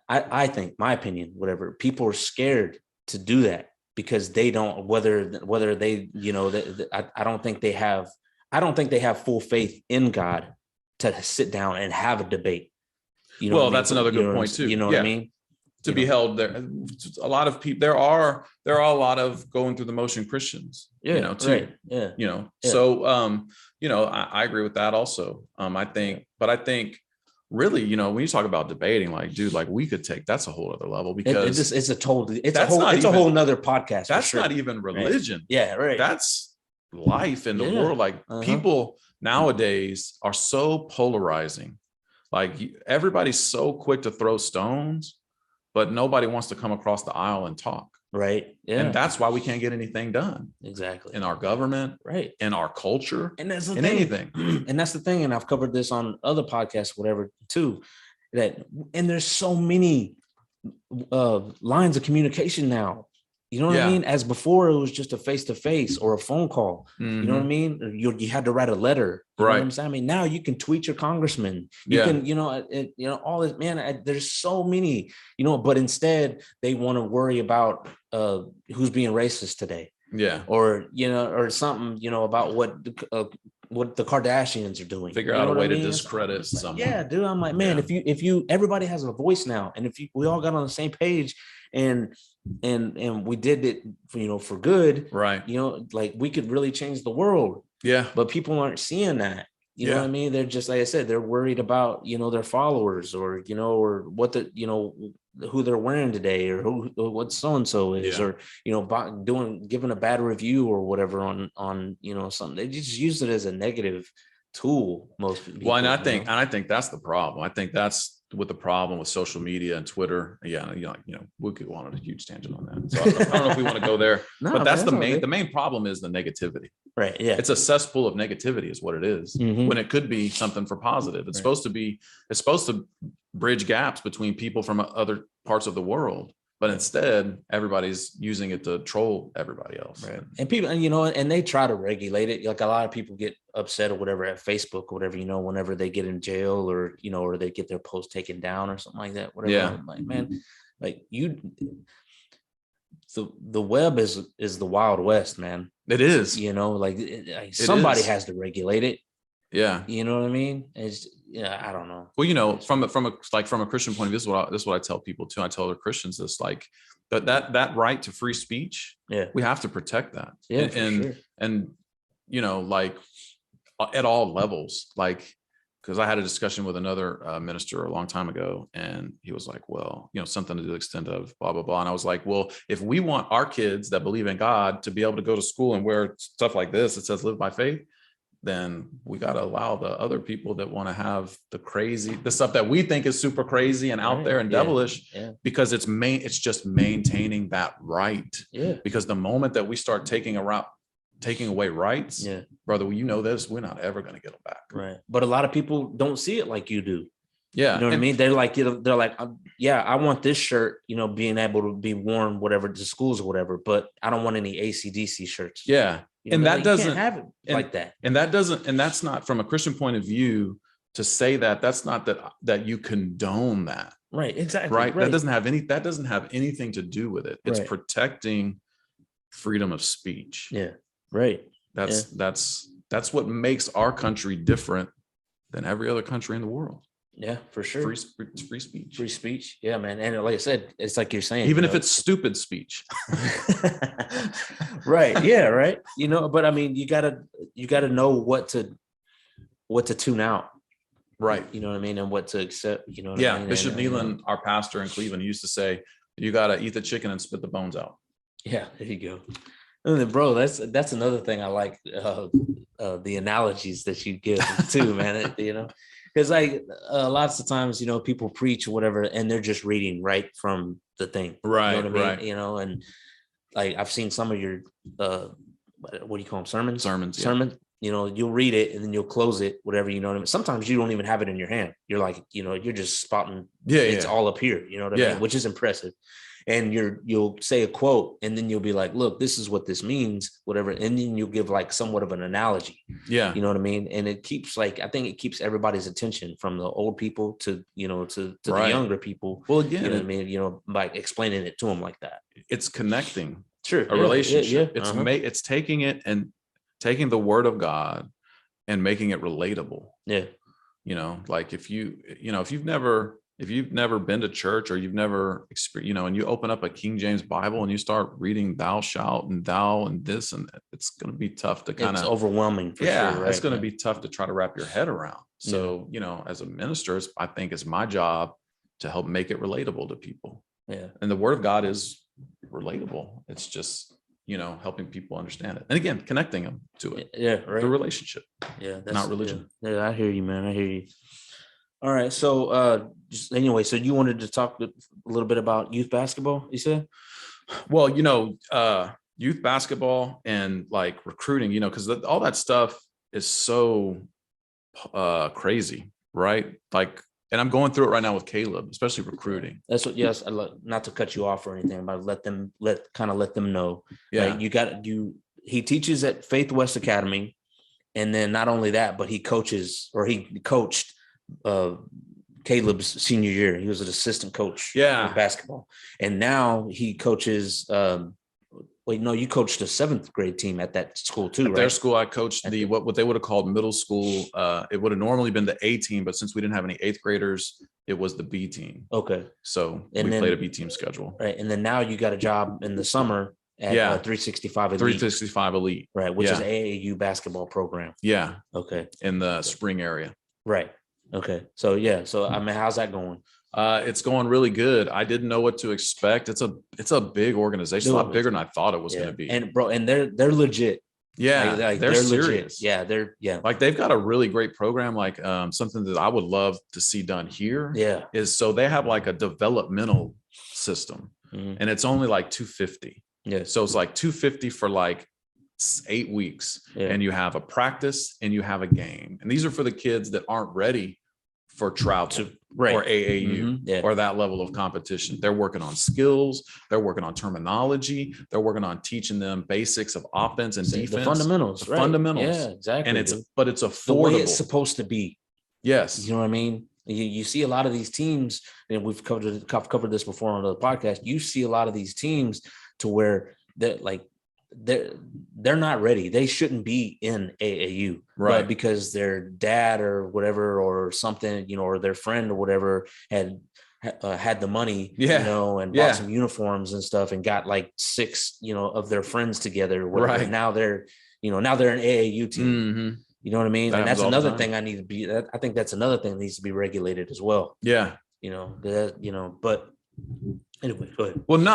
[SPEAKER 1] I think, my opinion, whatever, people are scared to do that because they don't, whether they, I don't think they have full faith in God to sit down and have a debate.
[SPEAKER 3] That's another good point too.
[SPEAKER 1] You know what I mean?
[SPEAKER 3] To be held there, a lot of people. There are a lot of going through the motion Christians.
[SPEAKER 1] Yeah.
[SPEAKER 3] Too.
[SPEAKER 1] Right. Yeah.
[SPEAKER 3] Yeah. So I agree with that also. I think really, when you talk about debating, like, dude, like we could take, that's a whole other level because
[SPEAKER 1] it's a whole nother podcast.
[SPEAKER 3] That's not even religion.
[SPEAKER 1] Right. Yeah. Right.
[SPEAKER 3] That's life in the world. Like people nowadays are so polarizing. Like everybody's so quick to throw stones, but nobody wants to come across the aisle and talk.
[SPEAKER 1] Right. Yeah.
[SPEAKER 3] And that's why we can't get anything done.
[SPEAKER 1] Exactly.
[SPEAKER 3] In our government.
[SPEAKER 1] Right.
[SPEAKER 3] In our culture.
[SPEAKER 1] And that's the
[SPEAKER 3] thing. Anything.
[SPEAKER 1] And that's the thing. And I've covered this on other podcasts, whatever, too. And there's so many lines of communication now. You know what I mean? As before, it was just a face-to-face or a phone call. Mm-hmm. You know what I mean? You had to write a letter. You know what I'm saying? I mean, now you can tweet your congressman. You can, all this, man, there's so many, but instead they want to worry about who's being racist today. Yeah. Or, or something, about what the Kardashians are doing.
[SPEAKER 3] Figure out a way to discredit someone.
[SPEAKER 1] Yeah, dude. I'm like, man, if you everybody has a voice now, and if we all got on the same page and we did it, for good, right? Like we could really change the world. Yeah. But people aren't seeing that. You know what I mean? They're just, like I said, they're worried about, their followers or, or what who they're wearing today or what so-and-so is, or, giving a bad review or whatever on, something. They just use it as a negative tool. Most people.
[SPEAKER 3] Well, and I think that's the problem. I think that's with the problem with social media and Twitter. Yeah, we could go on a huge tangent on that. So I don't know if we want to go there,
[SPEAKER 1] No,
[SPEAKER 3] but that's
[SPEAKER 1] man,
[SPEAKER 3] the main problem is the negativity.
[SPEAKER 1] Right. Yeah.
[SPEAKER 3] It's a cesspool of negativity is what it is, when it could be something for positive. It's supposed to bridge gaps between people from other parts of the world. But instead, everybody's using it to troll everybody else.
[SPEAKER 1] Right. And people, and they try to regulate it. Like a lot of people get upset or whatever at Facebook or whatever, whenever they get in jail or, or they get their post taken down or something like that. Whatever.
[SPEAKER 3] Yeah.
[SPEAKER 1] I'm like, man, like the web is the Wild West, man.
[SPEAKER 3] It is.
[SPEAKER 1] Somebody has to regulate it.
[SPEAKER 3] Yeah.
[SPEAKER 1] You know what I mean? It's, I don't know.
[SPEAKER 3] Well, from a Christian point of view, this is what I tell people too. I tell other Christians this, like that right to free speech.
[SPEAKER 1] Yeah.
[SPEAKER 3] We have to protect that.
[SPEAKER 1] Yeah.
[SPEAKER 3] And like at all levels, like, because I had a discussion with another minister a long time ago, and he was like, well, something to the extent of blah, blah, blah. And I was like, well, if we want our kids that believe in God to be able to go to school and wear stuff like this, it says live by faith, then we got to allow the other people that want to have the stuff that we think is super crazy and out there and devilish, because it's just maintaining that right.
[SPEAKER 1] Yeah.
[SPEAKER 3] Because the moment that we start taking away rights, brother, this, we're not ever going to get them back.
[SPEAKER 1] Right. But a lot of people don't see it like you do.
[SPEAKER 3] Yeah.
[SPEAKER 1] You know what I mean? They're like, I want this shirt, being able to be worn, whatever, to schools or whatever, but I don't want any AC/DC shirts.
[SPEAKER 3] Yeah. And that doesn't
[SPEAKER 1] have it like that.
[SPEAKER 3] And that's not, from a Christian point of view, to say that's not that you condone that.
[SPEAKER 1] Right. Exactly.
[SPEAKER 3] Right. That doesn't have anything to do with it. It's protecting freedom of speech.
[SPEAKER 1] Yeah. Right.
[SPEAKER 3] That's what makes our country different than every other country in the world.
[SPEAKER 1] Yeah, for sure.
[SPEAKER 3] Free speech.
[SPEAKER 1] Free speech. Yeah, man. And like I said, it's like you're saying,
[SPEAKER 3] even if it's stupid speech.
[SPEAKER 1] Right. Yeah. Right. But I mean, you gotta know what to tune out.
[SPEAKER 3] Right.
[SPEAKER 1] You know what I mean? And what to accept, I mean?
[SPEAKER 3] Bishop Neelan, our pastor in Cleveland, used to say, you got to eat the chicken and spit the bones out.
[SPEAKER 1] Yeah, there you go. And then, bro, that's another thing I like, the analogies that you give too, man. Because like lots of times, people preach or whatever, and they're just reading right from the thing.
[SPEAKER 3] Right.
[SPEAKER 1] You know what I mean?
[SPEAKER 3] Right.
[SPEAKER 1] And like I've seen some of your what do you call them? Sermons.
[SPEAKER 3] Yeah.
[SPEAKER 1] You'll read it and then you'll close it, whatever, you know what I mean? Sometimes you don't even have it in your hand. You're like, you're just spotting. It's all up here, you know what I mean? Which is impressive. And you'll say a quote and then you'll be like, look, this is what this means, whatever. And then you'll give like somewhat of an analogy. Yeah. You know what I mean? And it keeps I think it keeps everybody's attention, from the old people to the younger people.
[SPEAKER 3] Well, again,
[SPEAKER 1] you know what I mean? By explaining it to them like that.
[SPEAKER 3] It's connecting.
[SPEAKER 1] Sure.
[SPEAKER 3] A relationship. It's taking it and taking the word of God and making it relatable.
[SPEAKER 1] Yeah.
[SPEAKER 3] Like if you've never been to church, or you've never experienced, and you open up a King James Bible and you start reading thou shalt and thou and this, and it's going to be tough to
[SPEAKER 1] it's overwhelming. For sure, right?
[SPEAKER 3] It's going to be tough to try to wrap your head around. So, as a minister, I think it's my job to help make it relatable to people.
[SPEAKER 1] Yeah.
[SPEAKER 3] And the word of God is relatable. It's just, helping people understand it. And again, connecting them to it.
[SPEAKER 1] Yeah. Right.
[SPEAKER 3] The relationship.
[SPEAKER 1] Yeah. That's
[SPEAKER 3] not religion.
[SPEAKER 1] Yeah, I hear you, man. I hear you. All right. So just anyway, so you wanted to talk a little bit about youth basketball, you said?
[SPEAKER 3] Well, youth basketball and like recruiting, because all that stuff is so crazy, right? Like, and I'm going through it right now with Caleb, especially recruiting.
[SPEAKER 1] That's what, yes, not to cut you off or anything, but let them know.
[SPEAKER 3] Yeah.
[SPEAKER 1] Right? He teaches at Faith West Academy. And then not only that, but he coached Caleb's senior year. He was an assistant coach in basketball. And now he coaches, you coached a 7th grade team at that school too, right?
[SPEAKER 3] Their school, I coached what they would have called middle school. It would have normally been the A team, but since we didn't have any 8th graders, it was the B team.
[SPEAKER 1] Okay.
[SPEAKER 3] So we played a B team schedule.
[SPEAKER 1] Right. And then now you got a job in the summer at 365 Elite.
[SPEAKER 3] 365 Elite.
[SPEAKER 1] Right. Which is AAU basketball program.
[SPEAKER 3] Yeah.
[SPEAKER 1] Okay.
[SPEAKER 3] In the spring area.
[SPEAKER 1] Right. Okay. So, I mean, how's that going?
[SPEAKER 3] It's going really good. I didn't know what to expect. It's a big organization, a lot bigger than I thought it was going to be.
[SPEAKER 1] And bro, and they're legit.
[SPEAKER 3] Yeah,
[SPEAKER 1] like
[SPEAKER 3] they're
[SPEAKER 1] legit.
[SPEAKER 3] serious.
[SPEAKER 1] Yeah,
[SPEAKER 3] Like they've got a really great program. Like something that I would love to see done here.
[SPEAKER 1] Yeah.
[SPEAKER 3] Is so they have like a developmental system, and it's only like $250.
[SPEAKER 1] Yeah.
[SPEAKER 3] So it's like $250 for like 8 weeks, and you have a practice and you have a game, and these are for the kids that aren't ready for travel or AAU or that level of competition. They're working on skills, they're working on terminology, they're working on teaching them basics of offense and defense,
[SPEAKER 1] the fundamentals,
[SPEAKER 3] fundamentals.
[SPEAKER 1] Yeah, exactly.
[SPEAKER 3] And but it's affordable.
[SPEAKER 1] The way it's supposed to be.
[SPEAKER 3] Yes.
[SPEAKER 1] You know what I mean? You see a lot of these teams, and we've covered this before on the podcast. You see a lot of these teams to where they're not ready. They shouldn't be in AAU,
[SPEAKER 3] right?
[SPEAKER 1] But because their dad or whatever or something, you know, or their friend or whatever had the money, you know, and bought some uniforms and stuff, and got like 6, you know, of their friends together. Whatever. Right. Now they're an AAU team. You know what I mean? And that's another thing I think that's another thing that needs to be regulated as well.
[SPEAKER 3] Yeah.
[SPEAKER 1] But anyway, go ahead.
[SPEAKER 3] Well,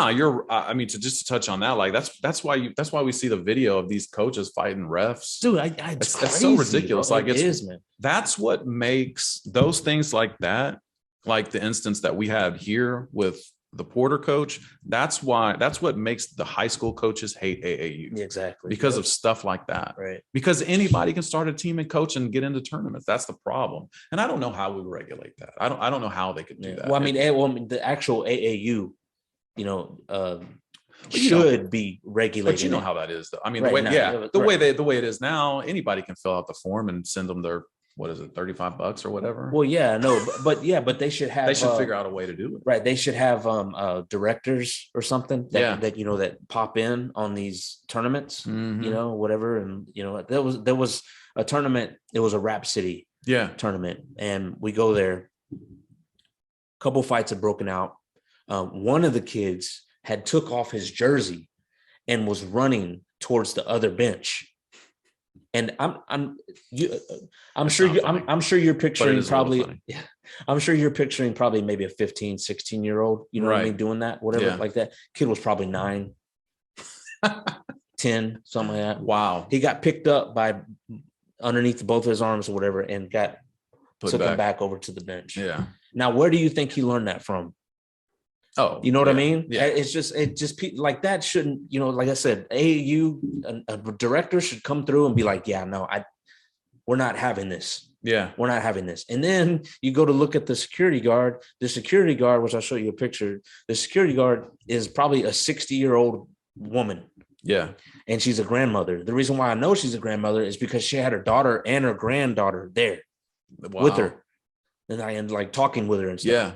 [SPEAKER 3] I mean, to touch on that, like that's why we see the video of these coaches fighting refs.
[SPEAKER 1] Dude,
[SPEAKER 3] that's so ridiculous. Like it is, man. That's what makes those things like that, like the instance that we had here with the Porter coach. That's what makes the high school coaches hate AAU.
[SPEAKER 1] Exactly.
[SPEAKER 3] Because of stuff like that.
[SPEAKER 1] Right.
[SPEAKER 3] Because anybody can start a team and coach and get into tournaments. That's the problem. And I don't know how we regulate that. I don't know how they could do that.
[SPEAKER 1] Well, I mean, the actual AAU, you know, should be regulated.
[SPEAKER 3] But you know how that is, though. I mean, the way it is now, anybody can fill out the form and send them their, what is it, $35 or whatever.
[SPEAKER 1] Well, yeah, no, but they should have.
[SPEAKER 3] They should figure out a way to do it.
[SPEAKER 1] Right, they should have directors or something that pop in on these tournaments, you know, whatever, and you know, there was a tournament. It was a Rap City tournament, and we go there. A couple fights had broken out. One of the kids had took off his jersey and was running towards the other bench. And I'm sure you're picturing probably, I'm sure you're picturing probably maybe a 15, 16-year-old, you know what I mean, doing that, whatever, like that. Kid was probably 9, 10, something like that.
[SPEAKER 3] Wow.
[SPEAKER 1] He got picked up by underneath both his arms or whatever and took him back over to the bench.
[SPEAKER 3] Yeah.
[SPEAKER 1] Now, where do you think he learned that from?
[SPEAKER 3] Oh,
[SPEAKER 1] you know what I mean?
[SPEAKER 3] Yeah.
[SPEAKER 1] It just like that shouldn't, you know, like I said, AAU, a director should come through and be like, yeah, no, we're not having this.
[SPEAKER 3] Yeah.
[SPEAKER 1] We're not having this. And then you go to look at the security guard, which I'll show you a picture. The security guard is probably a 60-year-old woman.
[SPEAKER 3] Yeah.
[SPEAKER 1] And she's a grandmother. The reason why I know she's a grandmother is because she had her daughter and her granddaughter there with her. And like talking with her and stuff. Yeah.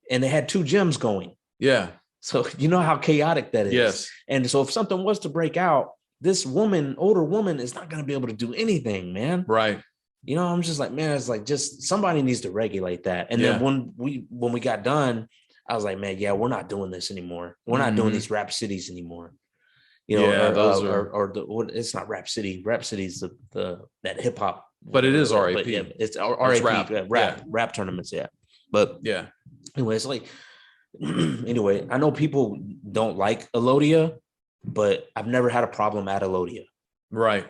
[SPEAKER 1] And they had 2 gyms going. Yeah. So you know how chaotic that is.
[SPEAKER 3] Yes.
[SPEAKER 1] And so if something was to break out, this older woman is not going to be able to do anything, man.
[SPEAKER 3] Right.
[SPEAKER 1] You know, I'm just like, man, it's like just somebody needs to regulate that. And then when we got done, I was like, man, we're not doing this anymore. We're not doing these Rap Cities anymore. You know, it's not Rap City. Rap City is that hip hop.
[SPEAKER 3] But it is RAP.
[SPEAKER 1] It's RAP. Rap tournaments. Yeah. But anyway, it's like, anyway, I know people don't like Elodia, but I've never had a problem at Elodia.
[SPEAKER 3] Right.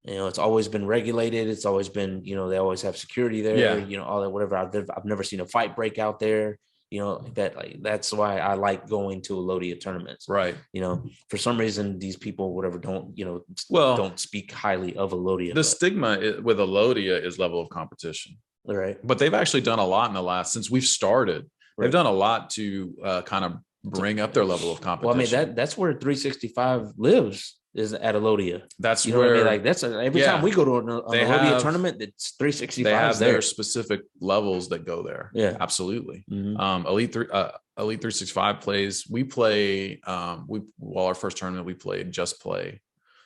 [SPEAKER 1] You know, it's always been regulated. It's always been, you know, they always have security there, you know, all that, whatever. I've never seen a fight break out there, you know, that's why I like going to Elodia tournaments. Right. You know, for some reason, these people, whatever, don't speak highly of Elodia.
[SPEAKER 3] The stigma with Elodia is level of competition.
[SPEAKER 1] Right.
[SPEAKER 3] But they've actually done a lot since we've started. Right. They've done a lot to kind of bring up their level of competition.
[SPEAKER 1] Well, I mean, that's where 365 lives, is at Elodia.
[SPEAKER 3] That's
[SPEAKER 1] where, what I mean? Like that's every time we go to an Elodia tournament, it's 365. They have
[SPEAKER 3] their specific levels that go there. Yeah, absolutely. Mm-hmm. Elite 365 plays. We play. Our first tournament we played Just Play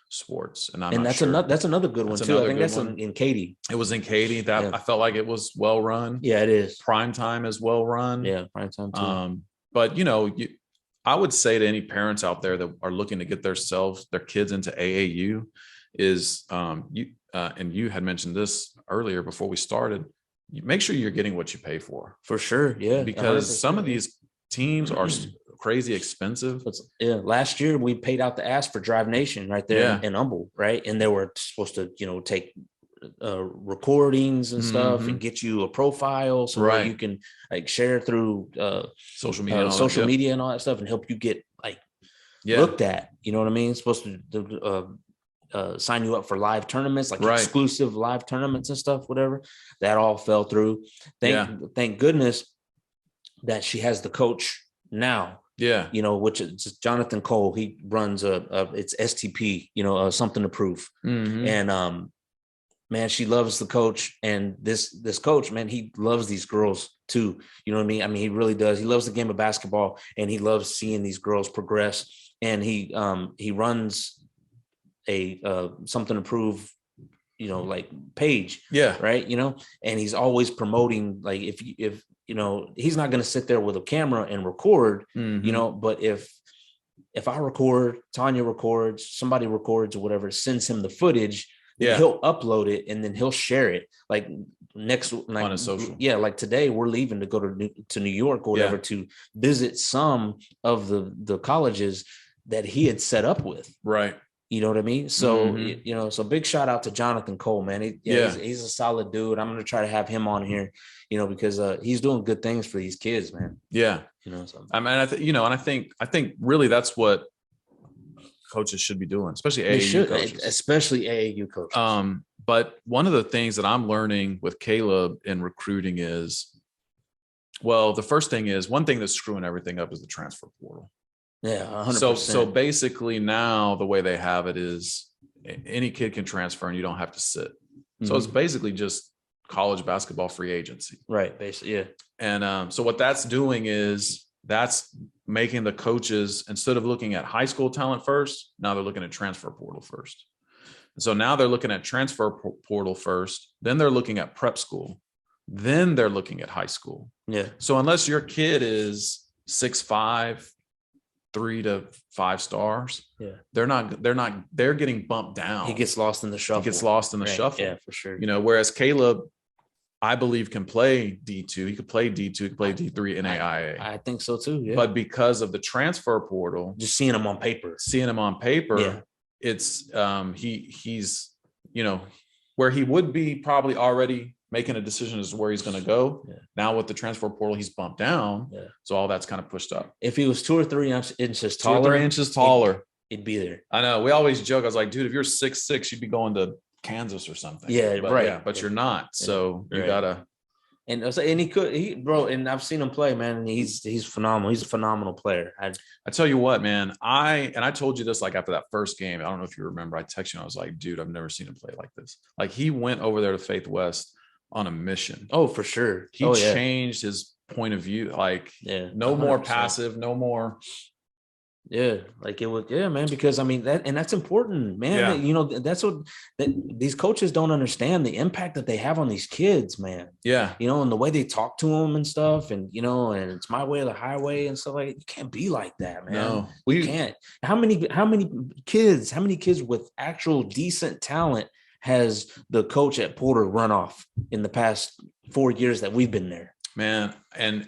[SPEAKER 3] Sports, and that's
[SPEAKER 1] another good one too. I think that's in Katy.
[SPEAKER 3] It was in Katy. I felt like it was well run.
[SPEAKER 1] Yeah, it is.
[SPEAKER 3] Prime time is well run.
[SPEAKER 1] Yeah, prime time too.
[SPEAKER 3] But you know, I would say to any parents out there that are looking to get their kids into AAU is and you had mentioned this earlier before we started. You make sure you're getting what you pay for.
[SPEAKER 1] For sure, yeah.
[SPEAKER 3] Because some of these teams are crazy expensive.
[SPEAKER 1] Yeah, last year we paid out the ass for Drive Nation right there
[SPEAKER 3] Yeah.
[SPEAKER 1] in Humble, right? And they were supposed to, take recordings and stuff and get you a profile so that you can like share through
[SPEAKER 3] social media, and all
[SPEAKER 1] social
[SPEAKER 3] that.
[SPEAKER 1] media and all that stuff, and help you get like
[SPEAKER 3] Yeah.
[SPEAKER 1] looked at. You know what I mean? It's supposed to sign you up for live tournaments, like exclusive live tournaments and stuff, whatever. That all fell through. Thank goodness that she has the coach now.
[SPEAKER 3] Yeah.
[SPEAKER 1] Which is Jonathan Cole. He runs it's STP, something to prove. And man, she loves the coach, and this coach, man, he loves these girls too. You know what I mean? I mean, he really does. He loves the game of basketball, and he loves seeing these girls progress. And he runs a something to prove, like page. Yeah. Right. And he's always promoting, like, if he's not going to sit there with a camera and record, but if I record, Tanya records, somebody records or whatever, sends him the footage, he'll upload it and then he'll share it like next on
[SPEAKER 3] a social.
[SPEAKER 1] Yeah. Like today we're leaving to go to New York or whatever to visit some of the colleges that he had set up with.
[SPEAKER 3] Right.
[SPEAKER 1] You know what I mean? So, so big shout out to Jonathan Cole, man. He's a solid dude. I'm going to try to have him on here, because he's doing good things for these kids, man.
[SPEAKER 3] Yeah.
[SPEAKER 1] So.
[SPEAKER 3] I mean, I think really that's what coaches should be doing, especially AAU coaches.
[SPEAKER 1] Especially AAU coaches.
[SPEAKER 3] But one of the things that I'm learning with Caleb in recruiting is, well, the first thing is, one thing that's screwing everything up is the transfer portal.
[SPEAKER 1] Yeah, 100%.
[SPEAKER 3] So basically now the way they have it is any kid can transfer and you don't have to sit. So it's basically just college basketball free agency.
[SPEAKER 1] Right, basically, yeah.
[SPEAKER 3] And so what that's doing is that's making the coaches, instead of looking at high school talent first, now they're looking at transfer portal first. And so now they're looking at transfer portal first, then they're looking at prep school, then they're looking at high school.
[SPEAKER 1] Yeah.
[SPEAKER 3] So unless your kid is 6'5", 3 to 5 stars.
[SPEAKER 1] Yeah.
[SPEAKER 3] They're getting bumped down.
[SPEAKER 1] He gets lost in the shuffle. Yeah, for sure.
[SPEAKER 3] Whereas Caleb, I believe, can play D2. He could play D2, he could play D3 in AIA.
[SPEAKER 1] I think so too. Yeah.
[SPEAKER 3] But because of the transfer portal,
[SPEAKER 1] just seeing him on paper,
[SPEAKER 3] it's he's where he would be probably already making a decision as to where he's going to go. Yeah. Now with the transfer portal, he's bumped down. Yeah. So all that's kind of pushed up.
[SPEAKER 1] If he was 2 or 3 inches taller,
[SPEAKER 3] 3 inches taller,
[SPEAKER 1] he'd be there.
[SPEAKER 3] I know. We always joke. I was like, dude, if you're 6'6", you'd be going to Kansas or something.
[SPEAKER 1] Yeah,
[SPEAKER 3] but,
[SPEAKER 1] right.
[SPEAKER 3] Yeah, but you're not. So you gotta.
[SPEAKER 1] And and I've seen him play, man. And he's phenomenal. He's a phenomenal player.
[SPEAKER 3] I tell you what, man. I told you this like after that first game. I don't know if you remember. I texted you. And I was like, dude, I've never seen him play like this. Like he went over there to Faith West on a mission.
[SPEAKER 1] Oh, for sure.
[SPEAKER 3] He changed his point of view. Like, no 100%. More passive, no more.
[SPEAKER 1] Yeah, like it was, man, because I mean that's important, man.
[SPEAKER 3] Yeah.
[SPEAKER 1] That's what these coaches don't understand, the impact that they have on these kids, man.
[SPEAKER 3] Yeah.
[SPEAKER 1] And the way they talk to them and stuff, and and it's my way or the highway and stuff like that. You can't be like that, man.
[SPEAKER 3] No,
[SPEAKER 1] you can't. How many kids with actual decent talent has the coach at Porter run off in the past 4 years that we've been there?
[SPEAKER 3] Man, and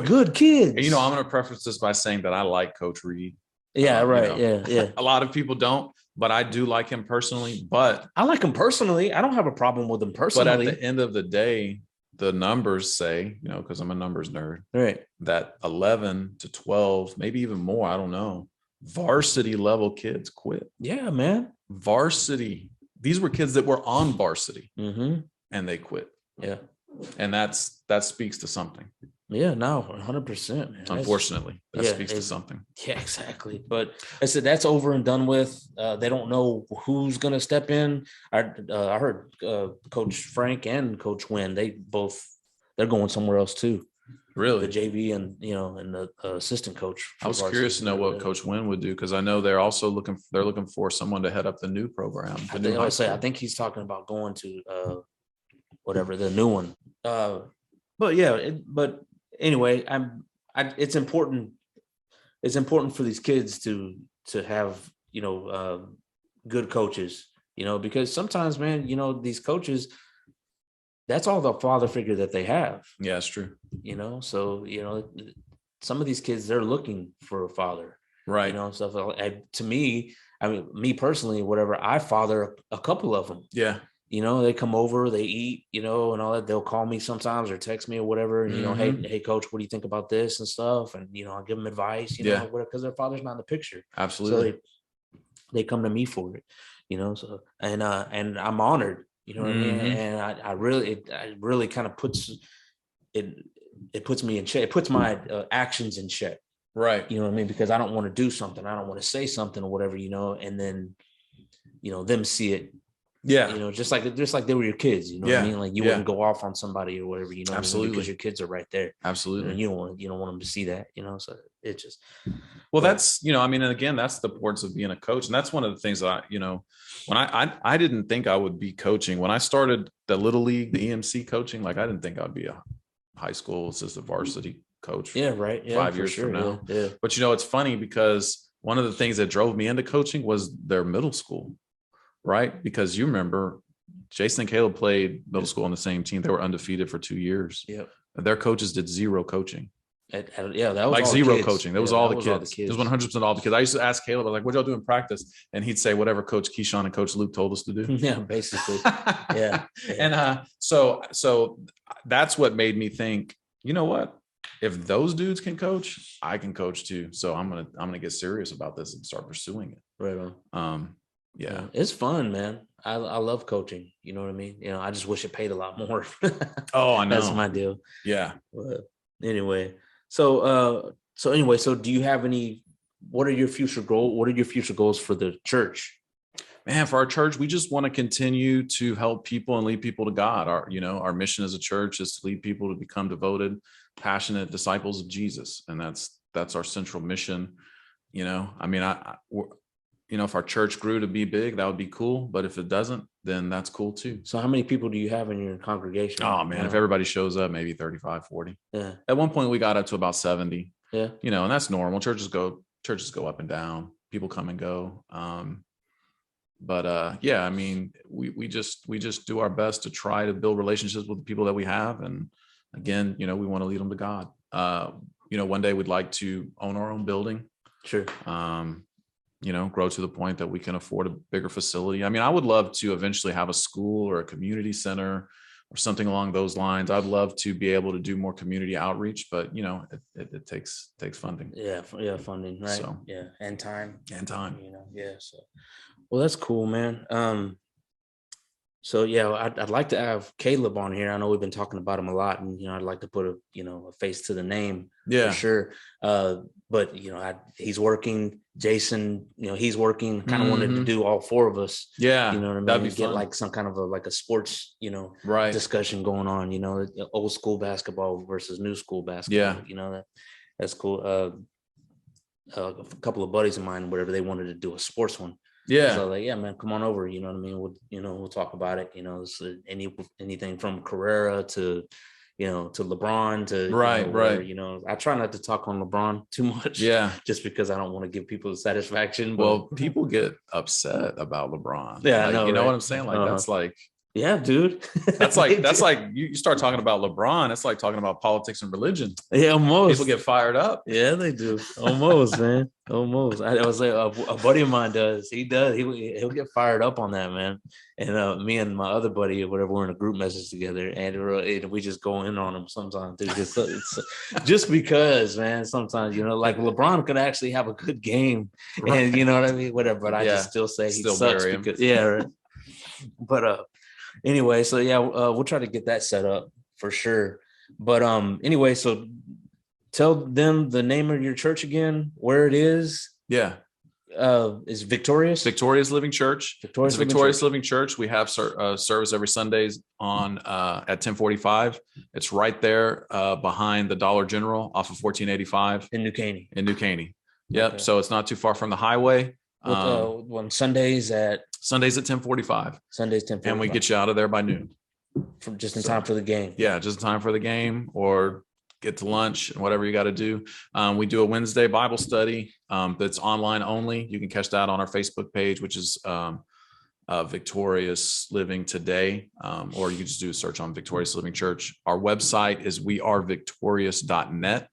[SPEAKER 1] good kids.
[SPEAKER 3] And, I'm going to preface this by saying that I like Coach Reed.
[SPEAKER 1] Yeah, right. Yeah.
[SPEAKER 3] A lot of people don't, but I do like him personally. But
[SPEAKER 1] I like him personally. I don't have a problem with him personally.
[SPEAKER 3] But at the end of the day, the numbers say, because I'm a numbers nerd,
[SPEAKER 1] right?
[SPEAKER 3] That 11 to 12, maybe even more, I don't know, varsity level kids quit.
[SPEAKER 1] Yeah, man.
[SPEAKER 3] Varsity. These were kids that were on varsity, and they quit.
[SPEAKER 1] Yeah.
[SPEAKER 3] And that speaks to something.
[SPEAKER 1] Yeah, no, 100%. Man.
[SPEAKER 3] Unfortunately, that speaks to something.
[SPEAKER 1] Yeah, exactly. But I said that's over and done with. They don't know who's going to step in. I heard Coach Frank and Coach Wynn. They're going somewhere else too.
[SPEAKER 3] Really,
[SPEAKER 1] the JV and the assistant coach.
[SPEAKER 3] I was curious to know what Coach Wynn would do, because I know they're also looking for someone to head up the new program.
[SPEAKER 1] I think he's talking about going to whatever the new one. But anyway, it's important. It's important for these kids to have good coaches. Because sometimes, man, these coaches, that's all the father figure that they have.
[SPEAKER 3] Yeah, it's true.
[SPEAKER 1] So some of these kids, they're looking for a father,
[SPEAKER 3] Right.
[SPEAKER 1] you know, and stuff. To me, I mean, me personally, whatever, I father a couple of them.
[SPEAKER 3] Yeah.
[SPEAKER 1] You know, they come over, they eat, you know, and all that. They'll call me sometimes or text me or whatever. And, you know, hey, coach, what do you think about this and stuff? And, you know, I'll give them advice, you know, because their father's not in the picture.
[SPEAKER 3] Absolutely.
[SPEAKER 1] So they come to me for it, you know, so, and I'm honored, you know what I mean? And I really kind of puts me in check. It puts my actions in check.
[SPEAKER 3] Right.
[SPEAKER 1] You know what I mean? Because I don't want to do something. I don't want to say something or whatever, you know, and then, you know, them see it.
[SPEAKER 3] Yeah.
[SPEAKER 1] You know, just like they were your kids, you know what I mean? Like you wouldn't go off on somebody or whatever, you know,
[SPEAKER 3] absolutely,
[SPEAKER 1] because your kids are right there.
[SPEAKER 3] Absolutely.
[SPEAKER 1] And you don't want them to see that, you know, so it just,
[SPEAKER 3] well, that's, you know, I mean, and again, that's the importance of being a coach. And that's one of the things that I, you know, when I didn't think I would be coaching when I started the Little League, the EMC coaching, like I didn't think I'd be a high school assistant varsity coach.
[SPEAKER 1] Yeah. Right. Yeah,
[SPEAKER 3] 5 years from now.
[SPEAKER 1] Yeah.
[SPEAKER 3] But, you know, it's funny because one of the things that drove me into coaching was their middle school, right? Because you remember Jason and Caleb played middle school on the same team. They were undefeated for 2 years.
[SPEAKER 1] Yep.
[SPEAKER 3] Their coaches did zero coaching.
[SPEAKER 1] That was
[SPEAKER 3] like
[SPEAKER 1] all
[SPEAKER 3] zero
[SPEAKER 1] kids.
[SPEAKER 3] coaching. That was all the kids. It was 100% all the kids. I used to ask Caleb, I was like, what y'all do in practice? And he'd say, whatever Coach Keyshawn and Coach Luke told us to do.
[SPEAKER 1] Yeah, basically. Yeah.
[SPEAKER 3] And so that's what made me think, you know what? If those dudes can coach, I can coach too. So I'm gonna get serious about this and start pursuing it.
[SPEAKER 1] Right on.
[SPEAKER 3] Yeah.
[SPEAKER 1] It's fun, man. I love coaching. You know what I mean? You know, I just wish it paid a lot more.
[SPEAKER 3] Oh, I know.
[SPEAKER 1] That's my deal.
[SPEAKER 3] Yeah.
[SPEAKER 1] But anyway, so do you have what are your future goals? What are your future goals for the church?
[SPEAKER 3] Man, for our church, we just want to continue to help people and lead people to God. Our mission as a church is to lead people to become devoted, passionate disciples of Jesus. And that's our central mission. You know, I mean, if our church grew to be big, that would be cool. But if it doesn't, then that's cool too.
[SPEAKER 1] So how many people do you have in your congregation?
[SPEAKER 3] Oh man, if everybody shows up, maybe 35, 40.
[SPEAKER 1] Yeah.
[SPEAKER 3] At one point we got up to about 70.
[SPEAKER 1] Yeah.
[SPEAKER 3] You know, and that's normal. Churches go up and down. People come and go. But yeah, I mean, we just do our best to try to build relationships with the people that we have. And again, you know, we want to lead them to God. You know, one day we'd like to own our own building.
[SPEAKER 1] Sure.
[SPEAKER 3] You know, grow to the point that we can afford a bigger facility. I mean, I would love to eventually have a school or a community center or something along those lines. I'd love to be able to do more community outreach, but you know, it takes funding.
[SPEAKER 1] Yeah, funding, right?
[SPEAKER 3] So,
[SPEAKER 1] yeah, and time.
[SPEAKER 3] You
[SPEAKER 1] know, yeah. So, well, that's cool, man. So yeah, I'd like to have Caleb on here. I know we've been talking about him a lot, and you know, I'd like to put a face to the name.
[SPEAKER 3] Yeah,
[SPEAKER 1] for sure. But you know, he's working. Jason, you know, he's working. Kind of wanted to do all four of us.
[SPEAKER 3] Yeah,
[SPEAKER 1] you know what I mean.
[SPEAKER 3] That'd be
[SPEAKER 1] get
[SPEAKER 3] fun.
[SPEAKER 1] like some kind of a sports, you know,
[SPEAKER 3] right
[SPEAKER 1] discussion going on. You know, old school basketball versus new school basketball.
[SPEAKER 3] Yeah,
[SPEAKER 1] you know that's cool. A couple of buddies of mine, whatever, they wanted to do a sports one.
[SPEAKER 3] Yeah.
[SPEAKER 1] So like, yeah, man, come on over. You know what I mean? We'll talk about it. You know, so anything from Carrera to, you know, to LeBron to
[SPEAKER 3] right.
[SPEAKER 1] You know, I try not to talk on LeBron too much.
[SPEAKER 3] Yeah.
[SPEAKER 1] Just because I don't want to give people the satisfaction.
[SPEAKER 3] Well, people get upset about LeBron.
[SPEAKER 1] Yeah,
[SPEAKER 3] like,
[SPEAKER 1] I know,
[SPEAKER 3] you know
[SPEAKER 1] right?
[SPEAKER 3] what I'm saying? Like that's like.
[SPEAKER 1] Yeah, dude.
[SPEAKER 3] That's like you start talking about LeBron. It's like talking about politics and religion.
[SPEAKER 1] Yeah, almost.
[SPEAKER 3] People get fired up.
[SPEAKER 1] Yeah, they do. Almost, man. Almost. I was like, a buddy of mine does. He does. He'll get fired up on that, man. And me and my other buddy, or whatever, we're in a group message together, and we just go in on him sometimes. Dude. It's just because, man. Sometimes, you know, like LeBron could actually have a good game, right. And you know what I mean. Whatever, but I just still say he sucks because right. But anyway, so yeah, we'll try to get that set up for sure. But anyway, so tell them the name of your church again, where it is.
[SPEAKER 3] Yeah.
[SPEAKER 1] Is Victorious
[SPEAKER 3] Living Church. Victorious Living Church. We have service every Sundays on at 10:45. It's right there behind the Dollar General off of 1485
[SPEAKER 1] in New Caney.
[SPEAKER 3] Yep. Okay. So it's not too far from the highway.
[SPEAKER 1] On Sundays at
[SPEAKER 3] 10:45.
[SPEAKER 1] Sundays 10:45.
[SPEAKER 3] And we get you out of there by noon.
[SPEAKER 1] From just in time for the game.
[SPEAKER 3] Yeah, just in time for the game, or get to lunch and whatever you got to do. We do a Wednesday Bible study that's online only. You can catch that on our Facebook page, which is Victorious Living Today, or you can just do a search on Victorious Living Church. Our website is wearevictorious.net.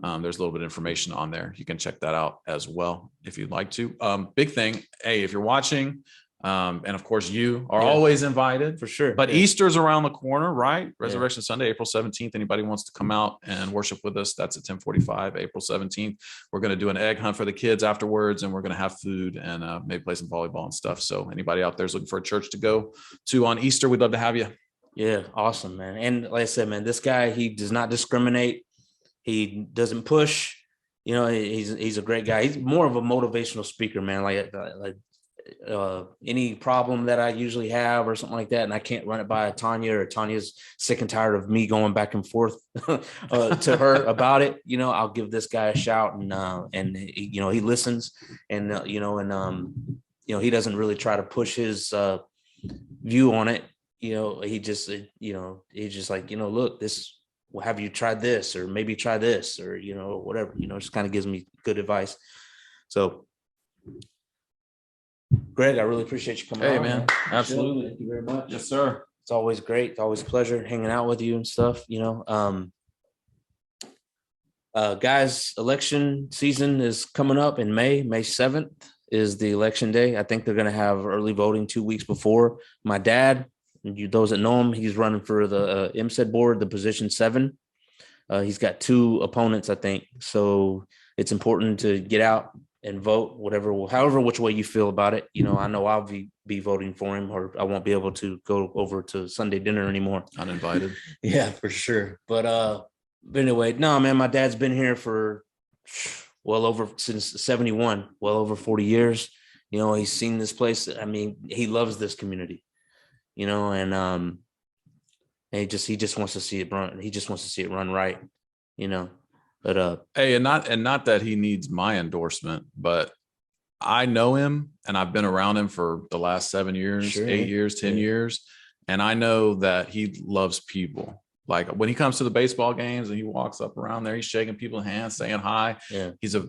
[SPEAKER 3] There's a little bit of information on there. You can check that out as well if you'd like to. Big thing. Hey, if you're watching, and of course you are always invited
[SPEAKER 1] for sure.
[SPEAKER 3] But Easter's around the corner, right? Resurrection Sunday, April 17th. Anybody wants to come out and worship with us, that's at 10:45, April 17th. We're going to do an egg hunt for the kids afterwards, and we're going to have food and maybe play some volleyball and stuff. So anybody out there is looking for a church to go to on Easter, we'd love to have you.
[SPEAKER 1] Yeah, awesome, man. And like I said, man, this guy, he does not discriminate. He doesn't push. You know, he's a great guy. He's more of a motivational speaker, man. Like any problem that I usually have or something like that, and I can't run it by Tanya, or Tanya's sick and tired of me going back and forth to her about it, you know, I'll give this guy a shout, and he, you know, he listens, and you know, he doesn't really try to push his view on it. You know, he just, you know, he's just like, you know, look, this, well, have you tried this, or maybe try this, or, you know, whatever, you know, just kind of gives me good advice. So Greg, I really appreciate you coming on.
[SPEAKER 3] Hey, man. Absolutely.
[SPEAKER 1] Thank you very much.
[SPEAKER 3] Yes, sir.
[SPEAKER 1] It's always great. It's always a pleasure hanging out with you and stuff, you know. Guys, election season is coming up in May 7th is the election day. I think they're going to have early voting 2 weeks before. My dad, those that know him, he's running for the MSED board, the position 7. He's got 2 opponents, I think. So it's important to get out and vote, however which way you feel about it. You know, I know I'll be voting for him, or I won't be able to go over to Sunday dinner anymore.
[SPEAKER 3] Uninvited.
[SPEAKER 1] Yeah, for sure. But anyway, no, man, my dad's been here for since 71, well over 40 years. You know, he's seen this place. I mean, he loves this community, you know, and he just wants to see it run. He just wants to see it run right, you know. But
[SPEAKER 3] hey, and not that he needs my endorsement, but I know him and I've been around him for the last 7 years,
[SPEAKER 1] sure,
[SPEAKER 3] 8 years, 10 years. And I know that he loves people. Like when he comes to the baseball games and he walks up around there, he's shaking people's hands, saying hi.
[SPEAKER 1] Yeah.
[SPEAKER 3] He's a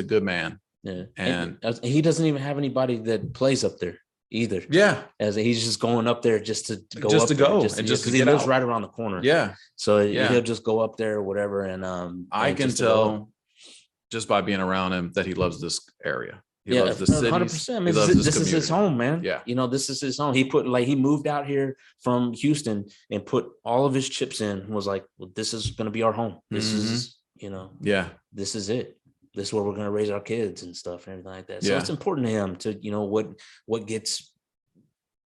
[SPEAKER 3] good man.
[SPEAKER 1] Yeah.
[SPEAKER 3] And
[SPEAKER 1] he doesn't even have anybody that plays up there either.
[SPEAKER 3] Yeah.
[SPEAKER 1] As he's just going up there just to go,
[SPEAKER 3] because
[SPEAKER 1] he lives right around the corner.
[SPEAKER 3] Yeah.
[SPEAKER 1] So he'll just go up there or whatever. And
[SPEAKER 3] I can tell just by being around him that he loves this area. He loves the city.
[SPEAKER 1] 100%. This is his home, man.
[SPEAKER 3] Yeah.
[SPEAKER 1] You know, this is his home. He moved out here from Houston and put all of his chips in and was like, well, this is going to be our home. This is, you know, this is it. This is where we're going to raise our kids and stuff and everything like that. So it's important to him to, you know, what gets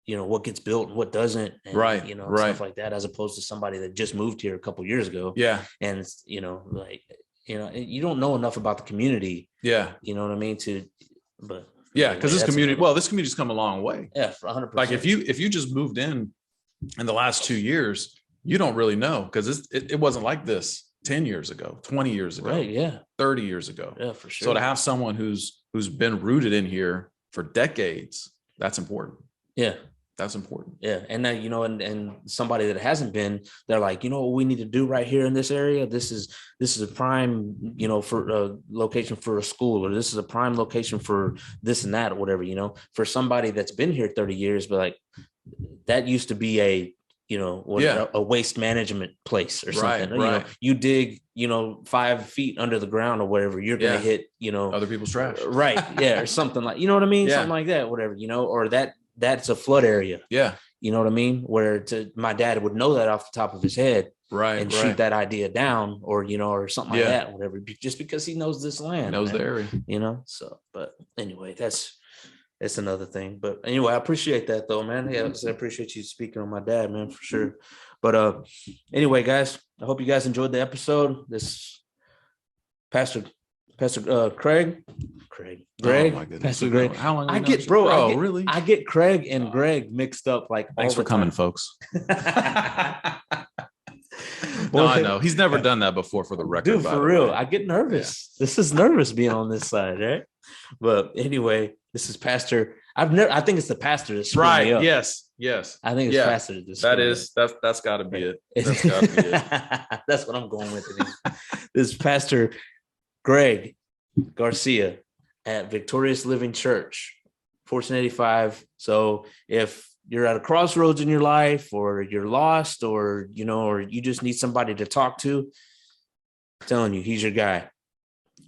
[SPEAKER 1] built and what doesn't, and, you know, stuff like that, as opposed to somebody that just moved here a couple years ago.
[SPEAKER 3] Yeah.
[SPEAKER 1] And it's, you know, like, you know, you don't know enough about the community.
[SPEAKER 3] Yeah.
[SPEAKER 1] You know what I mean? Because
[SPEAKER 3] this community's come a long way.
[SPEAKER 1] Yeah, for 100%.
[SPEAKER 3] Like if you just moved in the last 2 years, you don't really know, because it wasn't like this 10 years ago, 20 years ago,
[SPEAKER 1] right? Yeah,
[SPEAKER 3] 30 years ago.
[SPEAKER 1] Yeah, for sure.
[SPEAKER 3] So to have someone who's been rooted in here for decades, that's important.
[SPEAKER 1] Yeah,
[SPEAKER 3] that's important.
[SPEAKER 1] Yeah, and then, you know, and somebody that hasn't been, they're like, you know, what we need to do right here in this area. This is a prime, you know, for a location for a school, or this is a prime location for this and that, or whatever. You know, for somebody that's been here 30 years, but like that used to be a, you know, a waste management place or something.
[SPEAKER 3] Right.
[SPEAKER 1] You know, you dig, you know, 5 feet under the ground or whatever, you're going to hit, you know,
[SPEAKER 3] other people's trash.
[SPEAKER 1] Right. Yeah. Or something like, you know what I mean?
[SPEAKER 3] Yeah.
[SPEAKER 1] Something like that, whatever, you know, or that's a flood area.
[SPEAKER 3] Yeah.
[SPEAKER 1] You know what I mean? Where my dad would know that off the top of his head.
[SPEAKER 3] Right.
[SPEAKER 1] And shoot that idea down, or, you know, or something like that, whatever, just because he knows this land.
[SPEAKER 3] Knows the area.
[SPEAKER 1] You know? So, but anyway, that's another thing. But anyway, I appreciate that though, man. Yeah, I appreciate you speaking on my dad, man, for sure. But anyway, guys, I hope you guys enjoyed the episode. This Pastor Greg. Oh my goodness. Pastor Greg.
[SPEAKER 3] How long?
[SPEAKER 1] I get Craig and Greg mixed up like.
[SPEAKER 3] Thanks for coming, folks.
[SPEAKER 1] Well,
[SPEAKER 3] I know he's never done that before, for the record.
[SPEAKER 1] Dude, for real, I get nervous. Yeah. This is nervous being on this side, right? But anyway, this is Pastor. I think it's the pastor that's
[SPEAKER 3] right.
[SPEAKER 1] Me up.
[SPEAKER 3] Yes. I think it's
[SPEAKER 1] Pastor.
[SPEAKER 3] That's got to be it. That's got to be it.
[SPEAKER 1] That's what I'm going with. This is Pastor Greg Garcia at Victorious Living Church, 1485. So if you're at a crossroads in your life, or you're lost, or, you know, or you just need somebody to talk to, I'm telling you, he's your guy.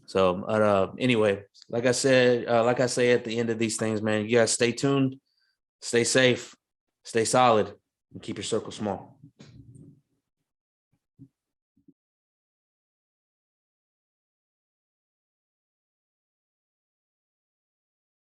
[SPEAKER 1] So, anyway, like I say at the end of these things, man, you guys stay tuned, stay safe, stay solid, and keep your circle small.